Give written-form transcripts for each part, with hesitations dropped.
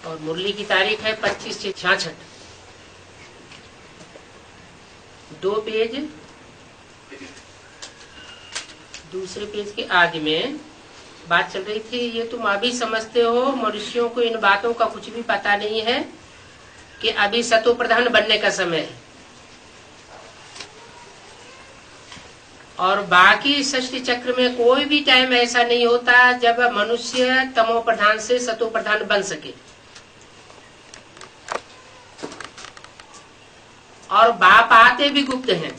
और मुरली की तारीख है 25/6/66। 2 पेज दूसरे पेज के आगे में बात चल रही थी। ये तुम अभी समझते हो, मनुष्यों को इन बातों का कुछ भी पता नहीं है कि अभी सतो प्रधान बनने का समय है, और बाकी सृष्टि चक्र में कोई भी टाइम ऐसा नहीं होता जब मनुष्य तमो प्रधान से सतो प्रधान बन सके। और बाप आते भी गुप्त हैं,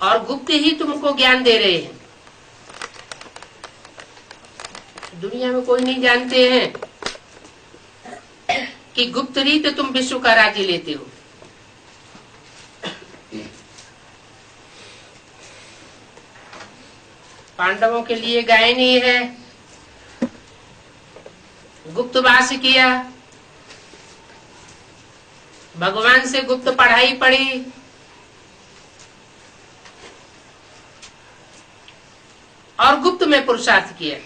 और गुप्त ही तुमको ज्ञान दे रहे हैं। दुनिया में कोई नहीं जानते हैं कि गुप्त रीत तुम विश्व का राज्य लेते हो। पांडवों के लिए गायनी है, गुप्तवास किया, भगवान से गुप्त पढ़ाई पढ़ी, और गुप्त में पुरुषार्थ किया।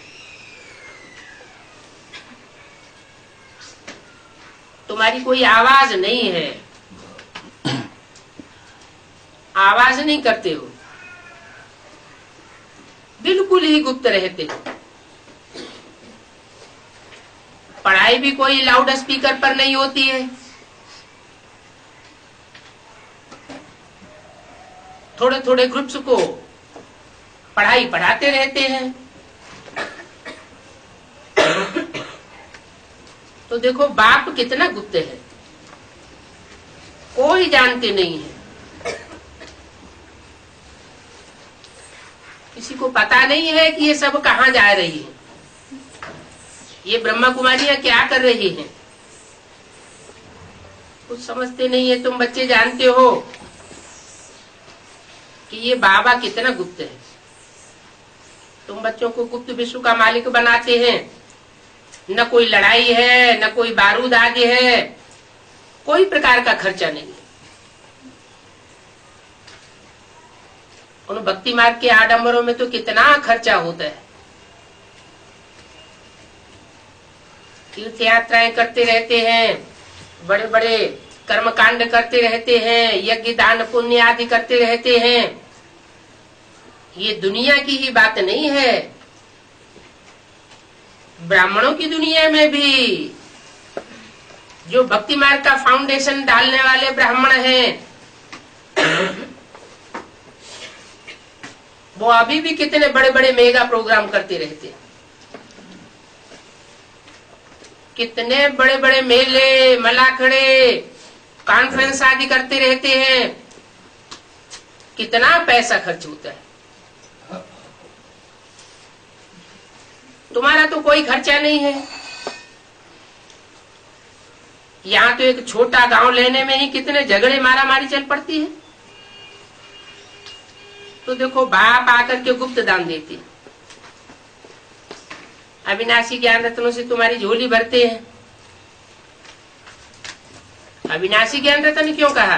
तुम्हारी कोई आवाज नहीं है, आवाज नहीं करते हो, बिल्कुल ही गुप्त रहते हो। पढ़ाई भी कोई लाउड स्पीकर पर नहीं होती है, थोड़े थोड़े ग्रुप्स को पढ़ाई पढ़ाते रहते हैं। तो देखो बाप कितना गुप्त है, कोई जानते नहीं है। किसी को पता नहीं है कि ये सब कहाँ जा रही है, ये ब्रह्मा कुमारियां क्या कर रही हैं, कुछ समझते नहीं है। तुम बच्चे जानते हो कि ये बाबा कितना गुप्त है। तुम बच्चों को गुप्त विश्व का मालिक बनाते हैं। न कोई लड़ाई है, न कोई बारूद आदि है, कोई प्रकार का खर्चा नहीं। उन भक्ति मार्ग के आडंबरों में तो कितना खर्चा होता है। तीर्थ यात्राएं करते रहते हैं, बड़े बड़े कर्मकांड करते रहते हैं, यज्ञ दान पुण्य आदि करते रहते हैं। ये दुनिया की ही बात नहीं है, ब्राह्मणों की दुनिया में भी जो भक्ति मार्ग का फाउंडेशन डालने वाले ब्राह्मण हैं, वो अभी भी कितने बड़े बड़े मेगा प्रोग्राम करते रहते हैं। कितने बड़े बड़े मेले मलाखड़े कॉन्फ्रेंस आदि करते रहते हैं। कितना पैसा खर्च होता है। तुम्हारा तो कोई खर्चा नहीं है। यहाँ तो एक छोटा गांव लेने में ही कितने झगड़े मारा मारी चल पड़ती है। तो देखो बाप आकर के गुप्त दान देते हैं। अविनाशी ज्ञान रत्नों से तुम्हारी झोली भरते हैं। अविनाशी ज्ञान रत्न क्यों कहा?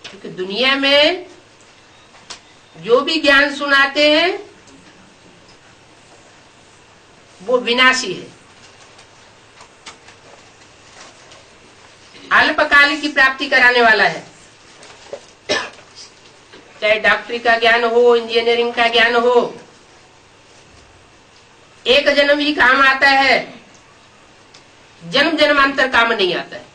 क्योंकि दुनिया में जो भी ज्ञान सुनाते हैं वो विनाशी है, अल्पकाल की प्राप्ति कराने वाला है। चाहे डॉक्टरी का ज्ञान हो, इंजीनियरिंग का ज्ञान हो, एक जन्म ही काम आता है, जन्म जन्मांतर काम नहीं आता है।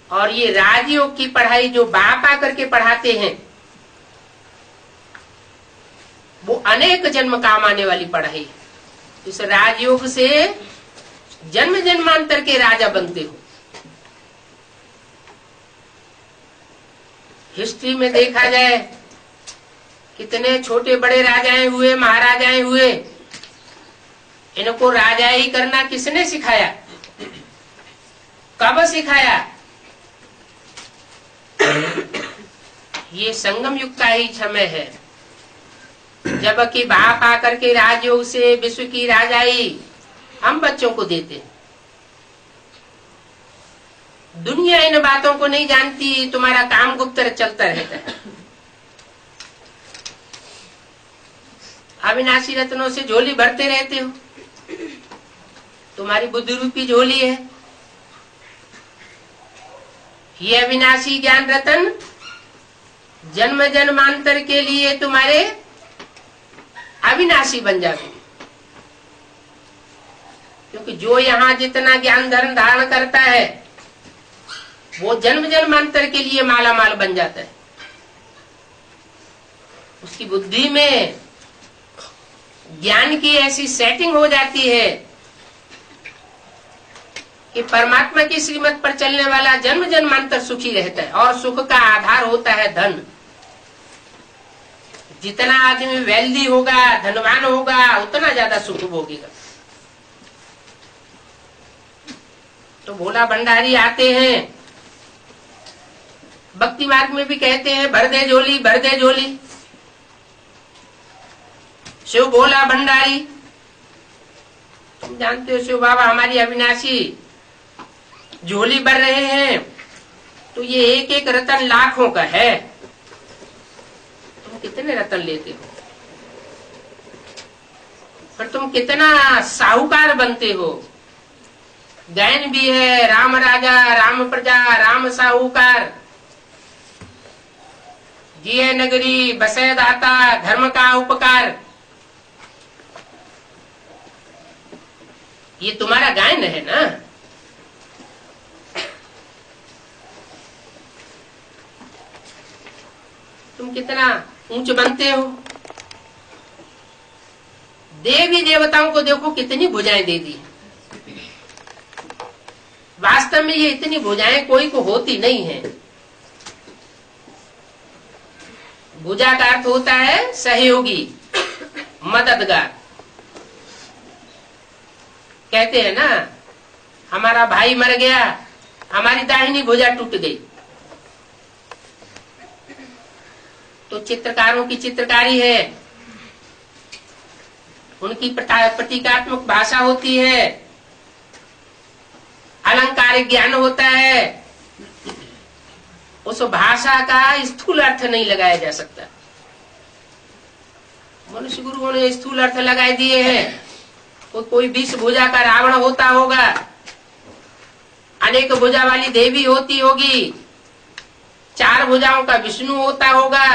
और ये राजयोग की पढ़ाई जो बाप आकर के पढ़ाते हैं, वो अनेक जन्म काम आने वाली पढ़ाई है। इस राजयोग से जन्म जन्मांतर के राजा बनते हो। हिस्ट्री में देखा जाए कितने छोटे बड़े राजाएं हुए, महाराजाएं हुए, इनको राजाई करना किसने सिखाया? कब सिखाया? ये संगम युग का ही समय है, जबकि बाप आकर के राजयोग से विश्व की राजाई हम बच्चों को देते। दुनिया इन बातों को नहीं जानती, तुम्हारा काम गुप्त चलता रहता है। अविनाशी रत्नों से झोली भरते रहते हो। तुम्हारी बुद्धि रूपी झोली है। ये अविनाशी ज्ञान रतन जन्म जन्मांतर के लिए तुम्हारे अविनाशी बन जाते, क्योंकि जो यहाँ जितना ज्ञान धर्म धारण करता है वो जन्म जन्मांतर के लिए माला माल बन जाता है। उसकी बुद्धि में ज्ञान की ऐसी सेटिंग हो जाती है कि परमात्मा की श्रीमत पर चलने वाला जन्म जन्मांतर सुखी रहता है। और सुख का आधार होता है धन। जितना आदमी वेल्दी होगा, धनवान होगा, उतना ज्यादा सुख भोगेगा। तो भोला भंडारी आते हैं, भक्ति मार्ग में भी कहते हैं भर दे झोली, भर दे झोली। शिव भोला भंडारी, तुम जानते हो शिव बाबा हमारी अविनाशी झोली भर रहे हैं, तो ये एक एक रतन लाखों का है। तुम कितने रतन लेते हो, पर तुम कितना साहूकार बनते हो। गायन भी है, राम राजा राम प्रजा राम साहूकार, जिये नगरी बसे दाता धर्म का उपकार। ये तुम्हारा गायन है ना। तुम कितना ऊंच बनते हो। देवी देवताओं को देखो कितनी भुजाएं दे दी। वास्तव में ये इतनी भुजाएं कोई को होती नहीं है। भुजा का अर्थ होता है सहयोगी, मददगार। कहते हैं ना, हमारा भाई मर गया, हमारी दाहिनी भुजा टूट गई। तो चित्रकारों की चित्रकारी है, उनकी प्रतीकात्मक भाषा होती है, अलंकारिक ज्ञान होता है। उस भाषा का स्थूल अर्थ नहीं लगाया जा सकता। मनुष्य गुरुओं ने स्थूल अर्थ लगाए दिए हैं। कोई 20 भुजा का रावण होता होगा, अनेक भुजा वाली देवी होती होगी, 4 भुजाओं का विष्णु होता होगा।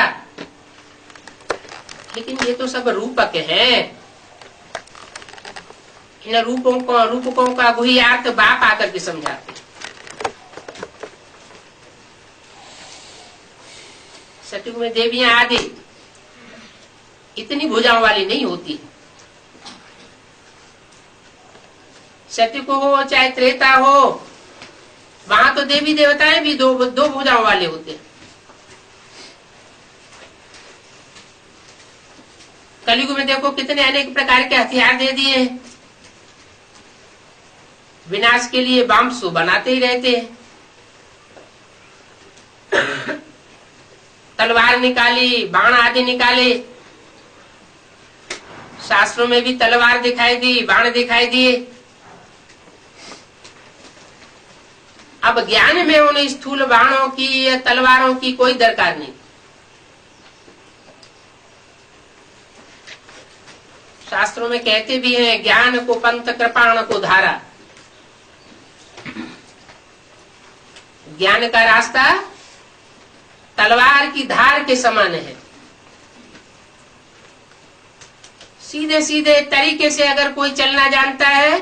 लेकिन ये तो सब रूपक हैं। इन रूपकों का गुह्यार्थ बाप आकर के समझाते। सतयुग में देवियां आदि इतनी भुजाओं वाली नहीं होती। सतयुग हो चाहे त्रेता हो, वहां तो देवी देवताएं भी दो भुजाओं वाले होते हैं। कलयुग में देखो कितने अनेक प्रकार के हथियार दे दिए हैं। विनाश के लिए बामसु बनाते ही रहते हैं। तलवार निकाली, बाण आदि निकाले। शास्त्रों में भी तलवार दिखाई दी, बाण दिखाई दिए। अब ज्ञान में उन स्थूल बाणों की या तलवारों की कोई दरकार नहीं। शास्त्रों में कहते भी हैं, ज्ञान को पंथ कृपाण को धारा। ज्ञान का रास्ता तलवार की धार के समान है। सीधे सीधे तरीके से अगर कोई चलना जानता है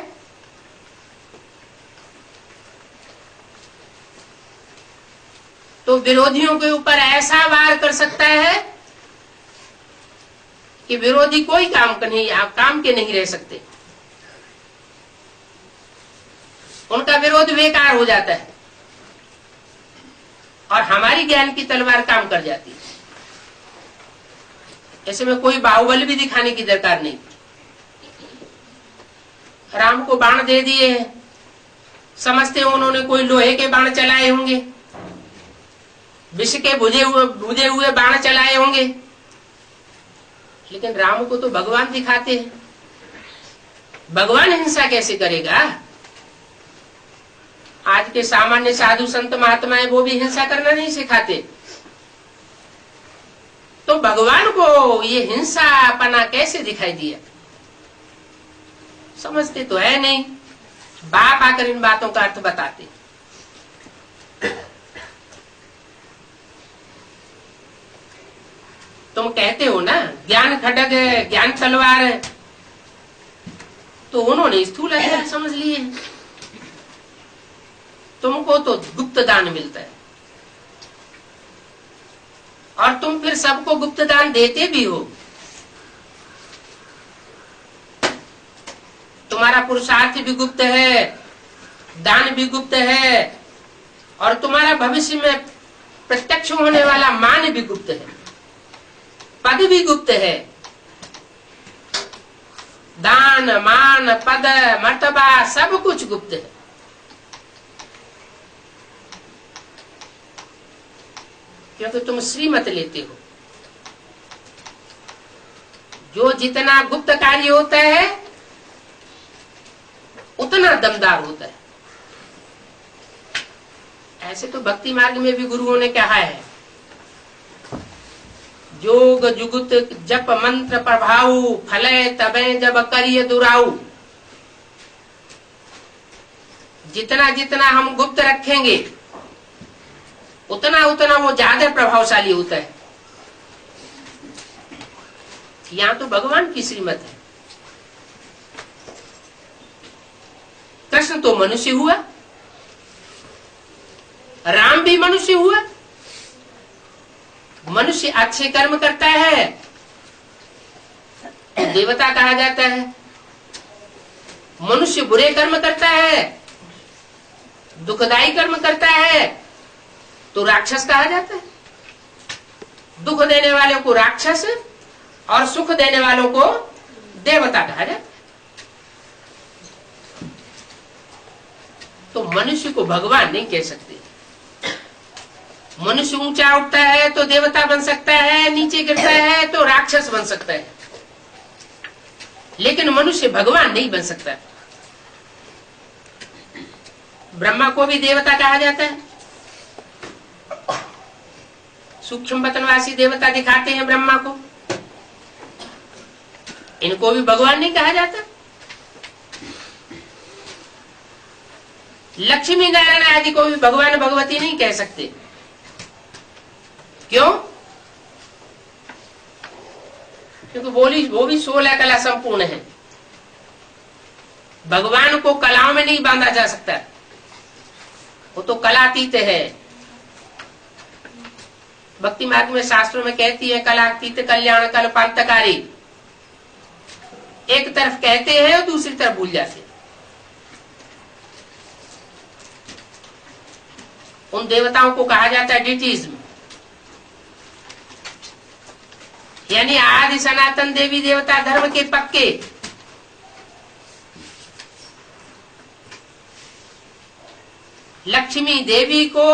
तो विरोधियों के ऊपर ऐसा वार कर सकता है कि विरोधी कोई काम के नहीं रह सकते। उनका विरोध बेकार हो जाता है और हमारी ज्ञान की तलवार काम कर जाती है। ऐसे में कोई बाहुबल भी दिखाने की दरकार नहीं। राम को बाण दे दिए हैं, समझते हो उन्होंने कोई लोहे के बाण चलाए होंगे, विष के बुझे हुए बाण चलाए होंगे। लेकिन राम को तो भगवान दिखाते हैं। भगवान हिंसा कैसे करेगा? आज के सामान्य साधु संत महात्माएं वो भी हिंसा करना नहीं सिखाते। तो भगवान को ये हिंसापना कैसे दिखाई दिया? समझते तो है नहीं। बाप आकर इन बातों का अर्थ बताते। तुम कहते हो ना ज्ञान खड्ग है, ज्ञान तलवार है, तो उन्होंने स्थूल हथियार समझ लिए। तुमको तो गुप्त दान मिलता है और तुम फिर सबको गुप्त दान देते भी हो। तुम्हारा पुरुषार्थ भी गुप्त है, दान भी गुप्त है, और तुम्हारा भविष्य में प्रत्यक्ष होने वाला मान भी गुप्त है, पद भी गुप्त है। दान मान पद मर्तबा सब कुछ गुप्त है। क्योंकि तुम श्रीमत लेते हो। जो जितना गुप्त कार्य होता है उतना दमदार होता है। ऐसे तो भक्ति मार्ग में भी गुरुओं ने कहा है, जोग जुगुत जप मंत्र प्रभाऊ, फले तबे जब करिए दुराऊ। जितना जितना हम गुप्त रखेंगे उतना उतना वो ज्यादा प्रभावशाली होता है। यहां तो भगवान की श्रीमत है। कृष्ण तो मनुष्य हुआ, राम भी मनुष्य हुआ। मनुष्य अच्छे कर्म करता है तो देवता कहा जाता है, मनुष्य बुरे कर्म करता है, दुखदायी कर्म करता है तो राक्षस कहा जाता है। दुख देने वालों को राक्षस और सुख देने वालों को देवता कहा जाता है। तो मनुष्य को भगवान नहीं कह सकते। मनुष्य ऊंचा उठता है तो देवता बन सकता है, नीचे गिरता है तो राक्षस बन सकता है, लेकिन मनुष्य भगवान नहीं बन सकता। ब्रह्मा को भी देवता कहा जाता है। सूक्ष्म पतनवासी देवता दिखाते हैं ब्रह्मा को, इनको भी भगवान नहीं कहा जाता। लक्ष्मी नारायण आदि को भी भगवान भगवती नहीं कह सकते। क्यों? क्योंकि वो भी 16 कला संपूर्ण है। भगवान को कलाओं में नहीं बांधा जा सकता, वो तो कलातीत है। भक्ति मार्ग में शास्त्रों में कहती है कलातीत कल्याण कल्पांतकारी। एक तरफ कहते हैं और दूसरी तरफ भूल जाते हैं। उन देवताओं को कहा जाता है डिटीज, यानी आदि सनातन देवी देवता धर्म के पक्के। लक्ष्मी देवी को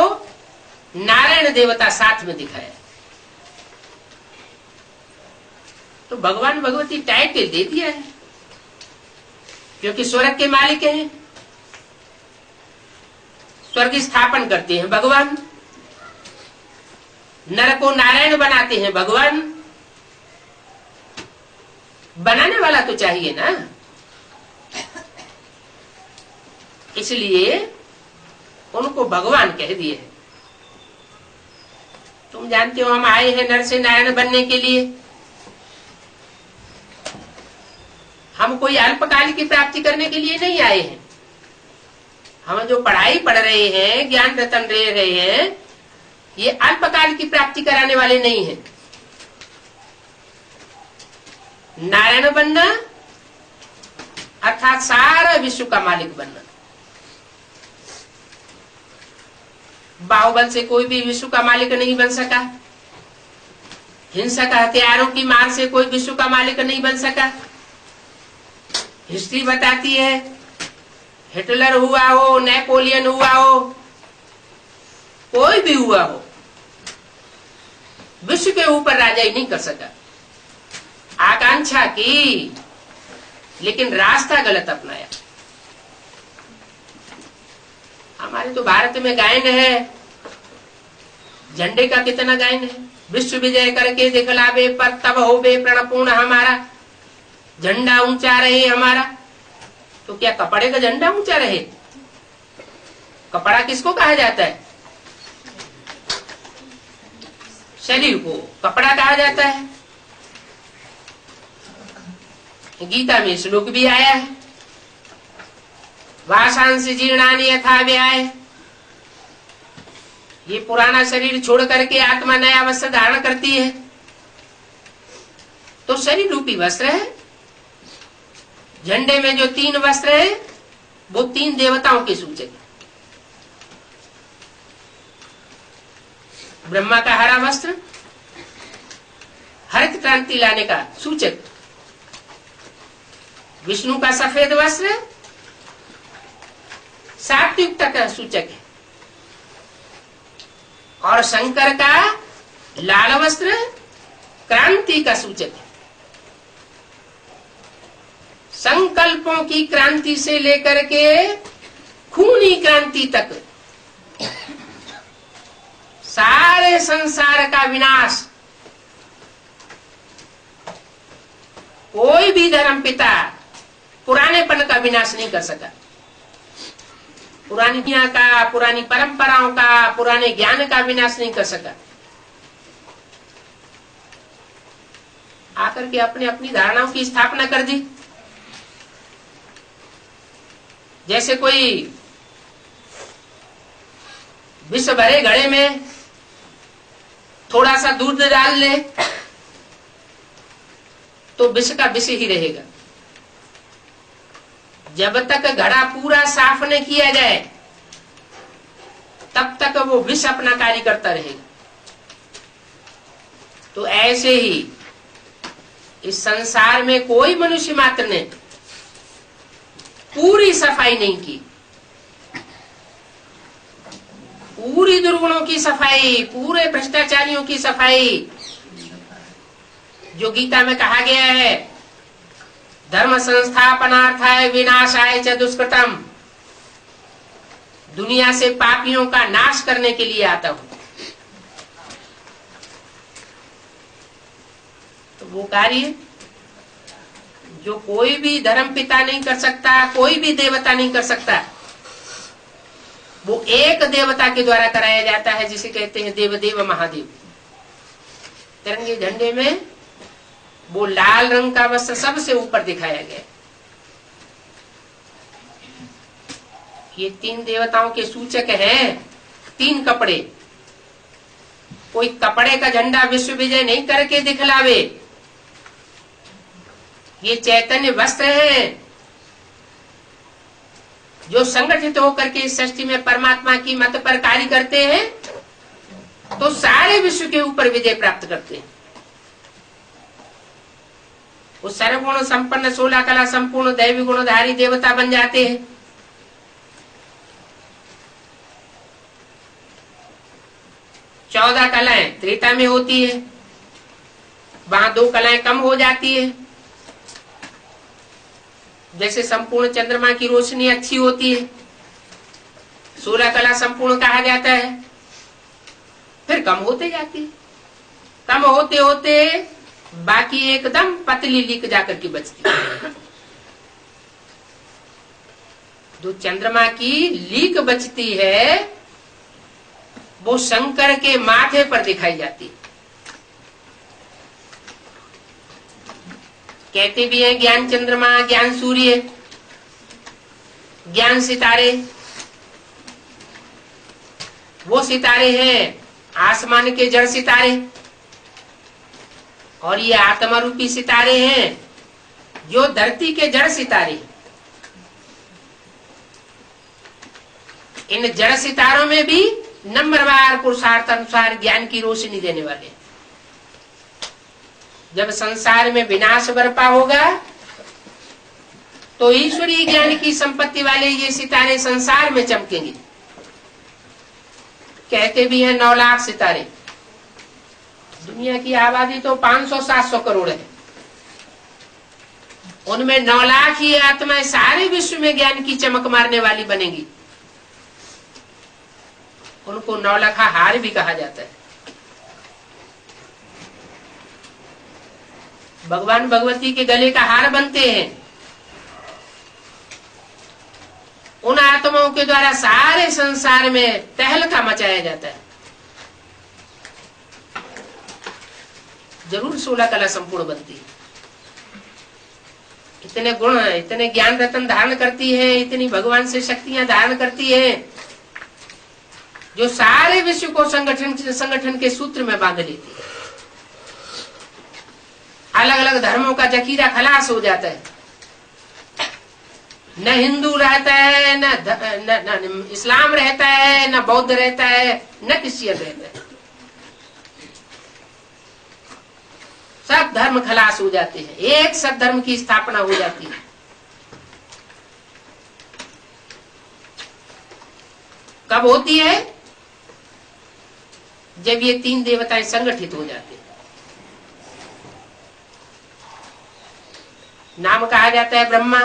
नारायण देवता साथ में दिखाया, तो भगवान भगवती टाइटल दे दिया है, क्योंकि स्वर्ग के मालिक हैं, स्वर्ग स्थापन करते हैं भगवान, नर को नारायण बनाते हैं भगवान। बनाने वाला तो चाहिए ना, इसलिए उनको भगवान कह दिए है। तुम जानते हो हम आए हैं नर से नारायण बनने के लिए। हम कोई अल्पकाल की प्राप्ति करने के लिए नहीं आए हैं। हम जो पढ़ाई पढ़ रहे हैं, ज्ञान रतन ले रहे हैं, ये अल्पकाल की प्राप्ति कराने वाले नहीं हैं। नारायण बनना अर्थात सारा विश्व का मालिक बनना। बाहुबल से कोई भी विश्व का मालिक नहीं बन सका, हिंसक हथियारों की मार से कोई विश्व का मालिक नहीं बन सका। हिस्ट्री बताती है, हिटलर हुआ हो, नेपोलियन हुआ हो, कोई भी हुआ हो, विश्व के ऊपर राजाई नहीं कर सका। आकांक्षा की, लेकिन रास्ता गलत अपनाया। हमारे तो भारत में गायन है, झंडे का कितना गायन है, विश्व विजय करके दिखलावे, पर तब होवे प्रणपूर्ण हमारा, झंडा ऊंचा रहे हमारा। तो क्या कपड़े का झंडा ऊंचा रहे? कपड़ा किसको कहा जाता है? शरीर को कपड़ा कहा जाता है। गीता में श्लोक भी आया है, वासांस जीर्णानि यथा व्याय। ये पुराना शरीर छोड़ करके आत्मा नया वस्त्र धारण करती है। तो शरीर रूपी वस्त्र है। झंडे में जो 3 वस्त्र है वो 3 देवताओं के सूचक है। ब्रह्मा का हरा वस्त्र हरित क्रांति लाने का सूचक, विष्णु का सफेद वस्त्र सात्विकता का सूचक है, और शंकर का लाल वस्त्र क्रांति का सूचक है। संकल्पों की क्रांति से लेकर के खूनी क्रांति तक सारे संसार का विनाश कोई भी धर्म पिता पुरानेपन का विनाश नहीं कर सका। पुरानी दुनिया का, पुरानी परंपराओं का, पुराने ज्ञान का विनाश नहीं कर सका। आकर के अपने अपनी धारणाओं की स्थापना कर दी। जैसे कोई विष भरे घड़े में थोड़ा सा दूध डाल ले तो विष का विष ही रहेगा। जब तक घड़ा पूरा साफ नहीं किया जाए तब तक वो विष अपना कार्य करता रहेगा। तो ऐसे ही इस संसार में कोई मनुष्य मात्र ने पूरी सफाई नहीं की, पूरी दुर्गुणों की सफाई, पूरे भ्रष्टाचारियों की सफाई। जो गीता में कहा गया है, धर्म संस्थापनार्थाय विनाशाय च दुष्कृतम, दुनिया से पापियों का नाश करने के लिए आता हूं। तो वो कार्य जो कोई भी धर्म पिता नहीं कर सकता, कोई भी देवता नहीं कर सकता, वो एक देवता के द्वारा कराया जाता है, जिसे कहते हैं देवदेव महादेव। तिरंगे झंडे में वो लाल रंग का वस्त्र सबसे ऊपर दिखाया गया। ये 3 देवताओं के सूचक हैं। 3 कपड़े। कोई कपड़े का झंडा विश्व विजय नहीं करके दिखलावे। ये चैतन्य वस्त्र हैं जो संगठित होकर के इस सृष्टि में परमात्मा की मत पर कार्य करते हैं, तो सारे विश्व के ऊपर विजय प्राप्त करते हैं। वो सर्वगुण संपन्न 16 कला संपूर्ण दैवी गुणधारी देवता बन जाते हैं। चौदह कलाएं त्रेता में होती है, वहां 2 कलाएं कम हो जाती है। जैसे संपूर्ण चंद्रमा की रोशनी अच्छी होती है, 16 कला संपूर्ण कहा जाता है, फिर कम होते जाती है। कम होते होते बाकी एकदम पतली लीक जाकर के बचती है। जो चंद्रमा की लीक बचती है वो शंकर के माथे पर दिखाई जाती है। कहते भी हैं ज्ञान चंद्रमा, ज्ञान सूर्य, ज्ञान सितारे। वो सितारे हैं आसमान के जड़ सितारे, और ये आत्मा रूपी सितारे हैं जो धरती के जड़ सितारे। इन जड़ सितारों में भी नंबरवार पुरुषार्थ अनुसार ज्ञान की रोशनी देने वाले। जब संसार में विनाश बरपा होगा तो ईश्वरीय ज्ञान की संपत्ति वाले ये सितारे संसार में चमकेंगे। कहते भी हैं 9 लाख सितारे। दुनिया की आबादी तो 500-700 करोड़ है, उनमें 9 लाख ही आत्माएं सारे विश्व में ज्ञान की चमक मारने वाली बनेंगी। उनको 9 लाखा हार भी कहा जाता है। भगवान भगवती के गले का हार बनते हैं। उन आत्माओं के द्वारा सारे संसार में तहलका मचाया जाता है। जरूर 16 कला संपूर्ण बनती है। इतने गुण, इतने ज्ञान रत्न धारण करती है, इतनी भगवान से शक्तियां धारण करती है, जो सारे विश्व को संगठन के सूत्र में बांध लेती है। अलग अलग धर्मों का जखीरा खलास हो जाता है। न हिंदू रहता है, न इस्लाम रहता है, न बौद्ध रहता है, न क्रिश्चियन रहता है। सब धर्म खलास हो जाते हैं, एक सब धर्म की स्थापना हो जाती है। कब होती है? जब ये 3 देवताएं संगठित हो जाते हैं। नाम कहा जाता है ब्रह्मा।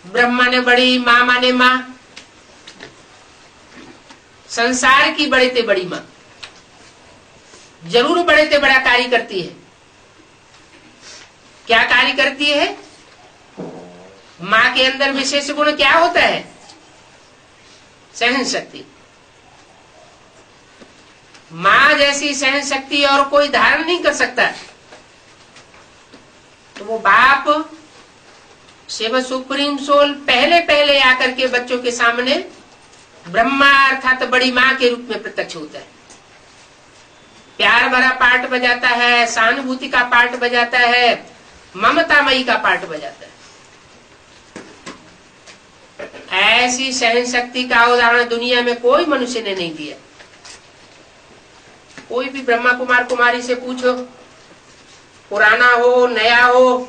ब्रह्मा ने बड़ी, मां माने मां, संसार की बड़े ते बड़ी मां, जरूर बड़े ते बड़ा कार्य करती है। क्या कार्य करती है? मां के अंदर विशेष गुण क्या होता है? सहन शक्ति। मां जैसी सहन शक्ति और कोई धारण नहीं कर सकता। तो वो बाप शिव सुप्रीम सोल पहले आकर के बच्चों के सामने ब्रह्मा अर्थात बड़ी मां के रूप में प्रत्यक्ष होता है। प्यार भरा पार्ट बजाता है, सहानुभूति का पार्ट बजाता है, ममतामयी का पार्ट बजाता है। ऐसी सहन शक्ति का उदाहरण दुनिया में कोई मनुष्य ने नहीं दिया। कोई भी ब्रह्मा कुमार कुमारी से पूछो, पुराना हो नया हो,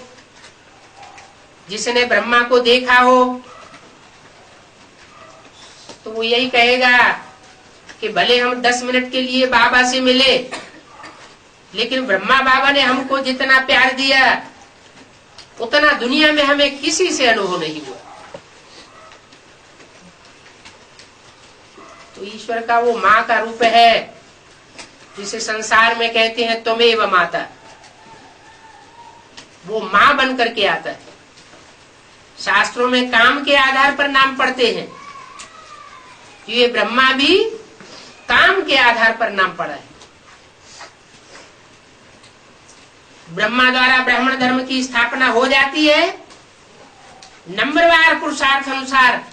जिसने ब्रह्मा को देखा हो, तो वो यही कहेगा कि भले हम 10 मिनट के लिए बाबा से मिले, लेकिन ब्रह्मा बाबा ने हमको जितना प्यार दिया उतना दुनिया में हमें किसी से अनुभव नहीं हुआ। तो ईश्वर का वो माँ का रूप है, जिसे संसार में कहते हैं त्वमेव माता। वो माँ बन करके आता है। शास्त्रों में काम के आधार पर नाम पढ़ते हैं, ये ब्रह्मा भी काम के आधार पर नाम पड़ा है। ब्रह्मा द्वारा ब्राह्मण धर्म की स्थापना हो जाती है। नंबरवार पुरुषार्थ अनुसार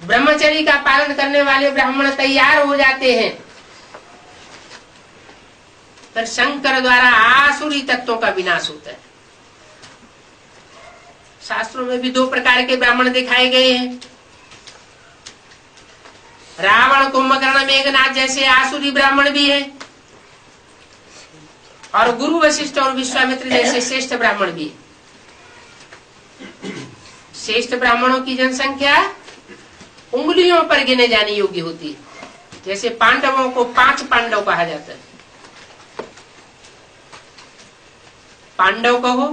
ब्रह्मचर्य का पालन करने वाले ब्राह्मण तैयार हो जाते हैं। पर शंकर द्वारा आसुरी तत्वों का विनाश होता है। शास्त्रों में भी 2 प्रकार के ब्राह्मण दिखाए गए हैं। रावण, कुंभकर्ण, मेघनाथ जैसे आसुरी ब्राह्मण भी हैं, और गुरु वशिष्ठ और विश्वामित्र जैसे श्रेष्ठ ब्राह्मण भी हैं। श्रेष्ठ ब्राह्मणों की जनसंख्या उंगलियों पर गिने जाने योग्य होती है। जैसे पांडवों को 5 पांडव कहा जाता है। पांडव कहो,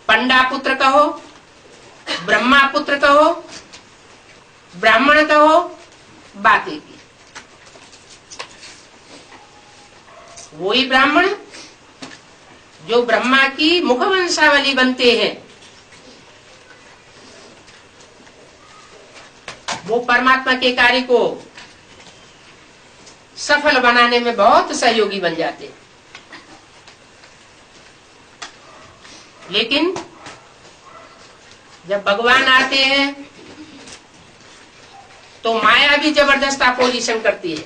पंडा पुत्र कहो, ब्रह्मा पुत्र कहो, ब्राह्मण कहो, बातें की। वही ब्राह्मण जो ब्रह्मा की मुखवंशावली बनते हैं, वो परमात्मा के कार्य को सफल बनाने में बहुत सहयोगी बन जाते हैं। लेकिन जब भगवान आते हैं तो माया भी जबरदस्त अपोजिशन करती है,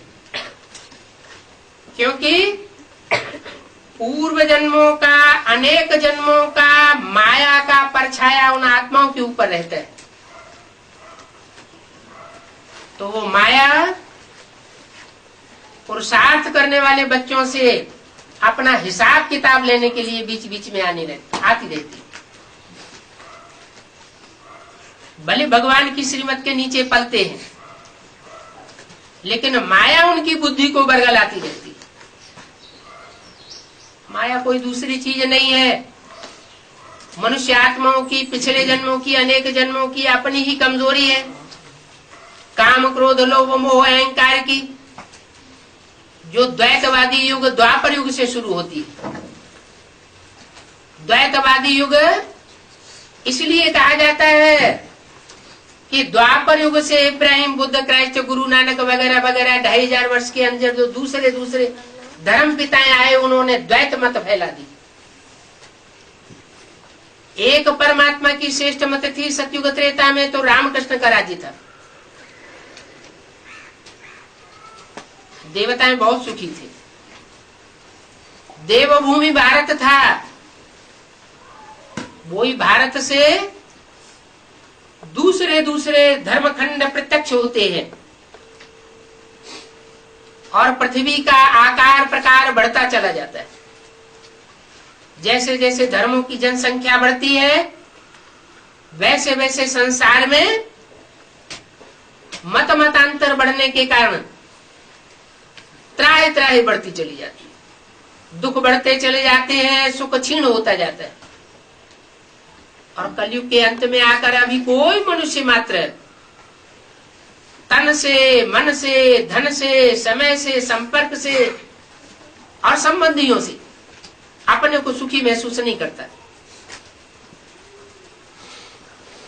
क्योंकि पूर्व जन्मों का, अनेक जन्मों का माया का परछाया उन आत्माओं के ऊपर रहता है। तो वो माया पुरुषार्थ करने वाले बच्चों से अपना हिसाब किताब लेने के लिए बीच बीच में आती रहती। भले भगवान की श्रीमत के नीचे पलते हैं, लेकिन माया उनकी बुद्धि को बरगलाती रहती है। माया कोई दूसरी चीज नहीं है, मनुष्य आत्माओं की पिछले जन्मों की, अनेक जन्मों की अपनी ही कमजोरी है। काम, क्रोध, लोभ, मोह, अहंकार की जो द्वैतवादी युग द्वापर युग से शुरू होती है। द्वैतवादी युग इसलिए कहा जाता है कि द्वापर युग से इब्राहिम, बुद्ध, क्राइस्ट, गुरु नानक वगैरह वगैरह 2500 वर्ष के अंदर जो दूसरे दूसरे धर्म पिताएं आए, उन्होंने द्वैत मत फैला दी। एक परमात्मा की श्रेष्ठ मत थी सतयुग त्रेता में, तो रामकृष्ण का राज्य था। देवताएं बहुत सुखी थे। देवभूमि भारत था, वही भारत से दूसरे दूसरे धर्मखंड प्रत्यक्ष होते हैं और पृथ्वी का आकार प्रकार बढ़ता चला जाता है। जैसे जैसे धर्मों की जनसंख्या बढ़ती है, वैसे वैसे संसार में मतांतर बढ़ने के कारण त्राहि त्राहि बढ़ती चली जाती है, दुख बढ़ते चले जाते हैं, सुख क्षीण होता जाता है। और कलयुग के अंत में आकर अभी कोई मनुष्य मात्र तन से, मन से, धन से, समय से, संपर्क से और संबंधियों से अपने को सुखी महसूस नहीं करता।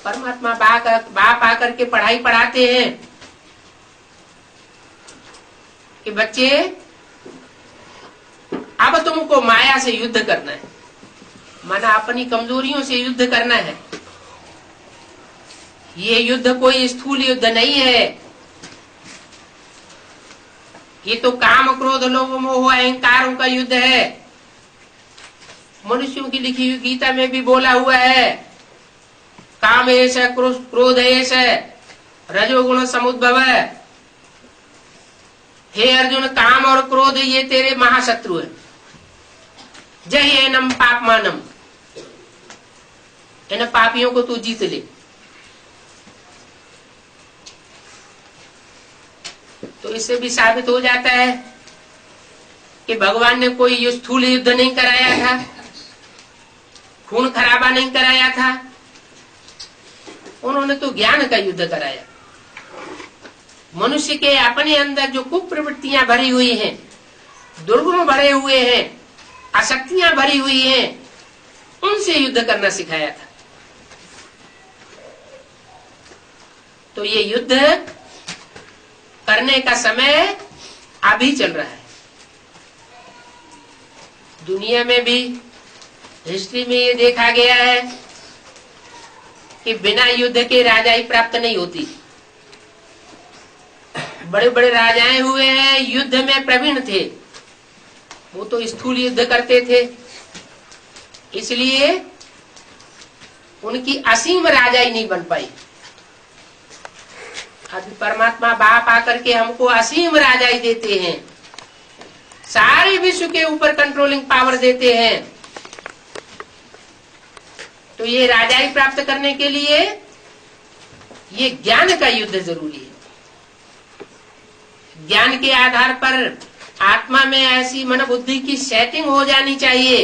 परमात्मा बाप आकर के पढ़ाई पढ़ाते हैं कि बच्चे अब तुमको माया से युद्ध करना है, माना अपनी कमजोरियों से युद्ध करना है। ये युद्ध कोई स्थूल युद्ध नहीं है, ये तो काम, क्रोध, लोभ, मोह, अहंकारों का युद्ध है। मनुष्यों की लिखी हुई गीता में भी बोला हुआ है, काम एष क्रोध एष रजोगुण समुद्भव। हे अर्जुन, काम और क्रोध ये तेरे महाशत्रु है। जय एनम पापमानम, इन पापियों को तू जीत ले। तो इससे भी साबित हो जाता है कि भगवान ने कोई स्थूल युद्ध नहीं कराया था, खून खराबा नहीं कराया था, उन्होंने तो ज्ञान का युद्ध कराया। मनुष्य के अपने अंदर जो कुप्रवृत्तियां भरी हुई हैं, दुर्गुण भरे हुए हैं, आसक्तियां भरी हुई हैं, उनसे युद्ध करना सिखाया था। तो ये युद्ध करने का समय अभी चल रहा है। दुनिया में भी हिस्ट्री में ये देखा गया है कि बिना युद्ध के राजाई प्राप्त नहीं होती। बड़े बड़े राजाएं हुए हैं, युद्ध में प्रवीण थे, वो तो स्थूल युद्ध करते थे, इसलिए उनकी असीम राजाई नहीं बन पाई। अभी परमात्मा बाप आकर के हमको असीम राजाई देते हैं, सारे विश्व के ऊपर कंट्रोलिंग पावर देते हैं। तो ये राजाई प्राप्त करने के लिए ये ज्ञान का युद्ध जरूरी है। ज्ञान के आधार पर आत्मा में ऐसी मन बुद्धि की सेटिंग हो जानी चाहिए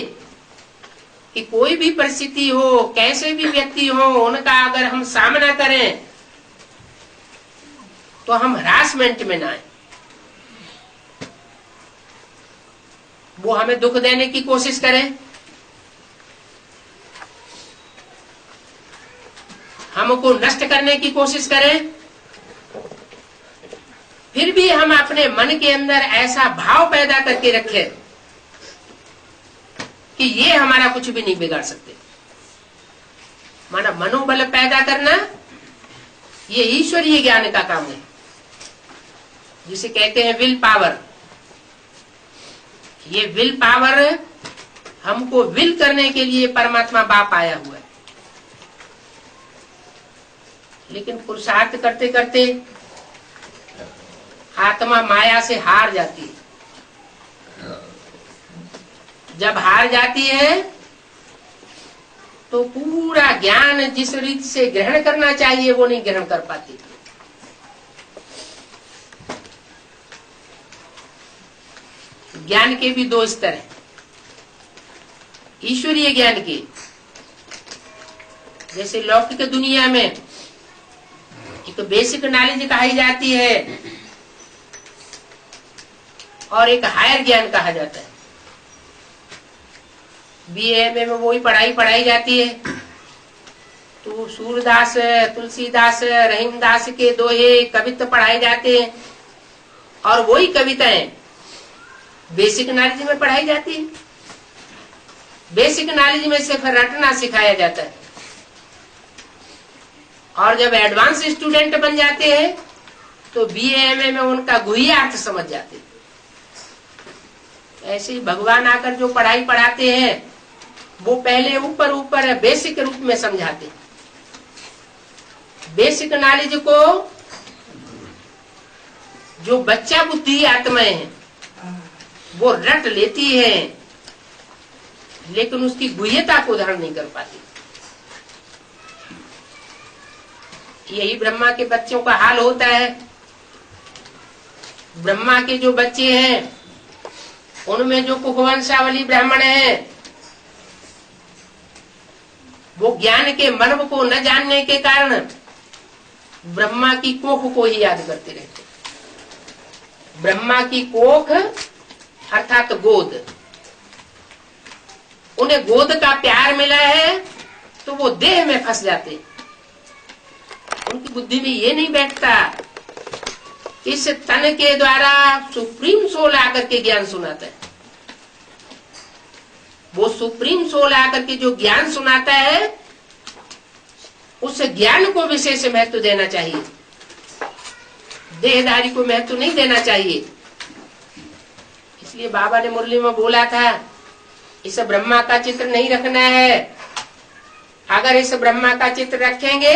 कि कोई भी परिस्थिति हो, कैसे भी व्यक्ति हो, उनका अगर हम सामना करें तो हम हरासमेंट में ना आए। वो हमें दुख देने की कोशिश करें, हमको नष्ट करने की कोशिश करें, फिर भी हम अपने मन के अंदर ऐसा भाव पैदा करके रखें कि ये हमारा कुछ भी नहीं बिगाड़ सकते। माना मनोबल पैदा करना ये ईश्वरीय ज्ञान का काम है, जिसे कहते हैं विल पावर। ये विल पावर हमको विल करने के लिए परमात्मा बाप आया हुआ है। लेकिन पुरुषार्थ करते करते आत्मा माया से हार जाती है। जब हार जाती है तो पूरा ज्ञान जिस रीति से ग्रहण करना चाहिए वो नहीं ग्रहण कर पाती। ज्ञान के भी दो स्तर हैं। ईश्वरीय ज्ञान के, जैसे लौकिक दुनिया में एक बेसिक नॉलेज कही जाती है और एक हायर ज्ञान कहा जाता है। बीए में वही पढ़ाई जाती है। तो सूरदास, तुलसीदास, रहीमदास के दोहे कविता पढ़ाए जाते हैं और वही कविताएं बेसिक नॉलेज में पढ़ाई जाती है। बेसिक नॉलेज में से फिर रटना सिखाया जाता है और जब एडवांस स्टूडेंट बन जाते हैं तो बीए में उनका गुह्यार्थ समझ जाते हैं। ऐसे ही भगवान आकर जो पढ़ाई पढ़ाते हैं वो पहले ऊपर बेसिक रूप में समझाते हैं। बेसिक नॉलेज को जो बच्चा बुद्धि आत्माएं हैं वो रट लेती है, लेकिन उसकी गुह्यता को धारण नहीं कर पाती। यही ब्रह्मा के बच्चों का हाल होता है। ब्रह्मा के जो बच्चे हैं उनमें जो कुखवंशावली ब्राह्मण हैं वो ज्ञान के मर्म को न जानने के कारण ब्रह्मा की कोख को ही याद करते रहते। ब्रह्मा की कोख अर्थात गोद, उन्हें गोद का प्यार मिला है तो वो देह में फंस जाते। उनकी बुद्धि में ये नहीं बैठता इस तन के द्वारा सुप्रीम सोल आकर के ज्ञान सुनाता है। वो सुप्रीम सोल आकर के जो ज्ञान सुनाता है उस ज्ञान को विशेष महत्व देना चाहिए, देहधारी को महत्व नहीं देना चाहिए। इसलिए बाबा ने मुरली में बोला था इस ब्रह्मा का चित्र नहीं रखना है। अगर इस ब्रह्मा का चित्र रखेंगे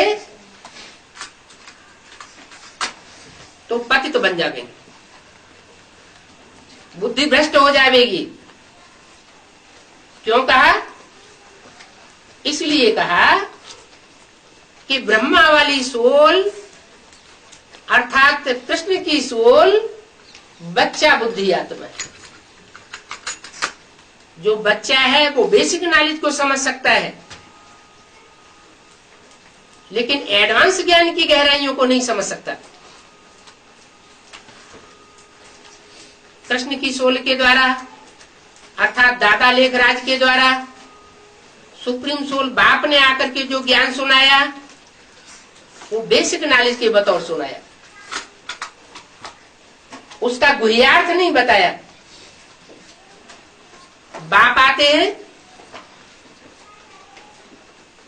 तो पतित तो बन जाएंगे, बुद्धि भ्रष्ट हो जाएगी। क्यों कहा? इसलिए कहा कि ब्रह्मा वाली सोल अर्थात कृष्ण की सोल बच्चा बुद्धि आत्मा है। जो बच्चा है वो बेसिक नॉलेज को समझ सकता है, लेकिन एडवांस ज्ञान की गहराइयों को नहीं समझ सकता। कृष्ण की सोल के द्वारा अर्थात दादा लेखराज के द्वारा सुप्रीम सोल बाप ने आकर के जो ज्ञान सुनाया वो बेसिक नॉलेज के बतौर सुनाया, उसका गुह्यार्थ नहीं बताया। बाप आते हैं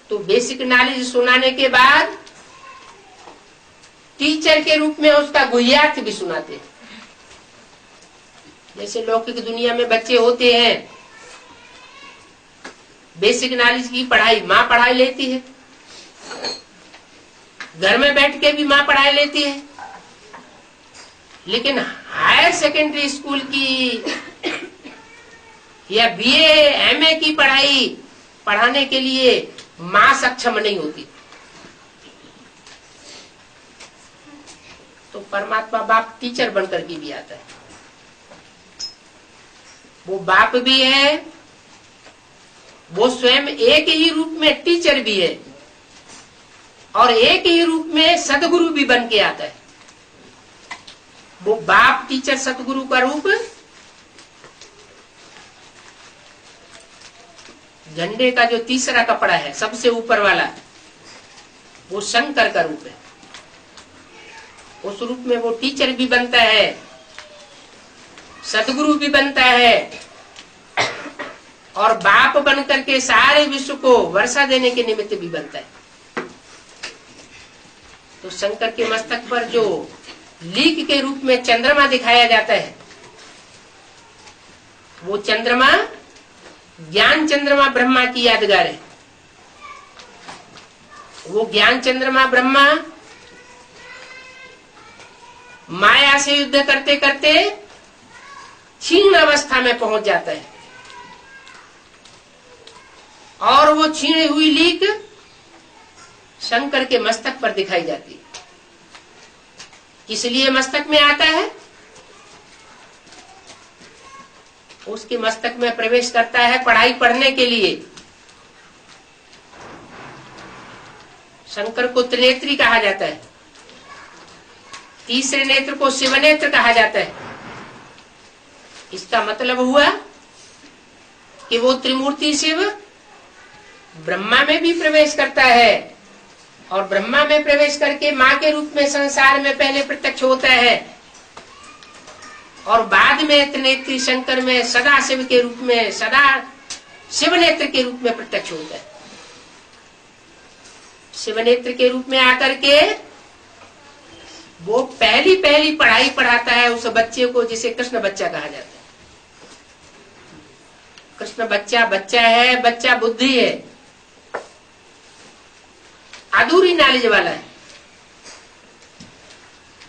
तो बेसिक नॉलेज सुनाने के बाद टीचर के रूप में उसका गुह्यार्थ भी सुनाते हैं। जैसे लौकिक दुनिया में बच्चे होते हैं, बेसिक नॉलेज की पढ़ाई माँ पढ़ाई लेती है, घर में बैठ के भी माँ पढ़ाई लेती है, लेकिन हायर सेकेंडरी स्कूल की या बीए एमए की पढ़ाई पढ़ाने के लिए माँ सक्षम नहीं होती। तो परमात्मा बाप टीचर बनकर के भी आता है। वो बाप भी है, वो स्वयं एक ही रूप में टीचर भी है और एक ही रूप में सदगुरु भी बन के आता है। वो बाप टीचर सतगुरु का रूप झंडे का जो तीसरा कपड़ा है सबसे ऊपर वाला, वो शंकर का रूप है। उस रूप में वो टीचर भी बनता है, सतगुरु भी बनता है और बाप बनकर के सारे विश्व को वर्षा देने के निमित्त भी बनता है। तो शंकर के मस्तक पर जो लीक के रूप में चंद्रमा दिखाया जाता है, वो चंद्रमा ज्ञान चंद्रमा ब्रह्मा की यादगार है। वो ज्ञान चंद्रमा ब्रह्मा माया से युद्ध करते करते क्षीण अवस्था में पहुंच जाता है और वो छीनी हुई लीक शंकर के मस्तक पर दिखाई जाती है। इसलिए मस्तक में आता है, उसके मस्तक में प्रवेश करता है पढ़ाई पढ़ने के लिए। शंकर को त्रिनेत्री कहा जाता है, तीसरे नेत्र को शिवनेत्र कहा जाता है। इसका मतलब हुआ कि वो त्रिमूर्ति शिव ब्रह्मा में भी प्रवेश करता है और ब्रह्मा में प्रवेश करके मां के रूप में संसार में पहले प्रत्यक्ष होता है और बाद में त्रिनेत्री शंकर में सदा शिव के रूप में, सदा शिव नेत्र के रूप में प्रत्यक्ष होता है। शिव नेत्र के रूप में आकर के वो पहली पहली पढ़ाई पढ़ाता है उस बच्चे को जिसे कृष्ण बच्चा कहा जाता है। कृष्ण बच्चा बच्चा है, बच्चा बुद्धि है, अधूरी नॉलेज वाला है।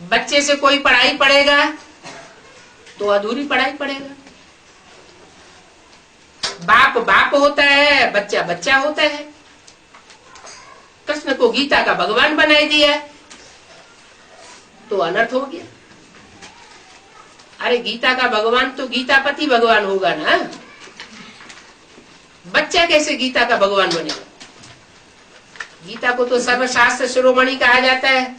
बच्चे से कोई पढ़ाई पढ़ेगा तो अधूरी पढ़ाई पढ़ेगा। बाप बाप होता है, बच्चा बच्चा होता है। कृष्ण को गीता का भगवान बनाई दिया तो अनर्थ हो गया। अरे गीता का भगवान तो गीतापति भगवान होगा ना, बच्चा कैसे गीता का भगवान बनेगा? गीता को तो सर्वशास्त्र शिरोमणि कहा जाता है,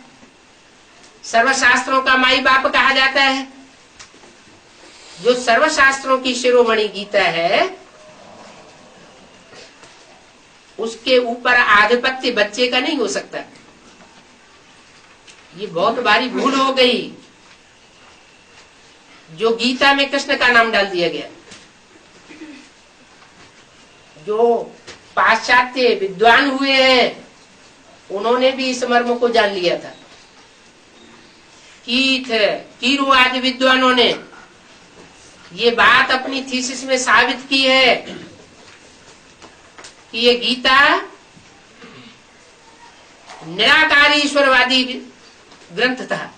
सर्वशास्त्रों का माई बाप कहा जाता है। जो सर्वशास्त्रों की शिरोमणि गीता है उसके ऊपर आधिपत्य बच्चे का नहीं हो सकता। ये बहुत भारी भूल हो गई जो गीता में कृष्ण का नाम डाल दिया गया। जो पाश्चात्य विद्वान हुए हैं उन्होंने भी इस मर्म को जान लिया था। कीरू आदि विद्वानों ने ये बात अपनी थीसिस में साबित की है कि ये गीता निराकार ईश्वरवादी ग्रंथ था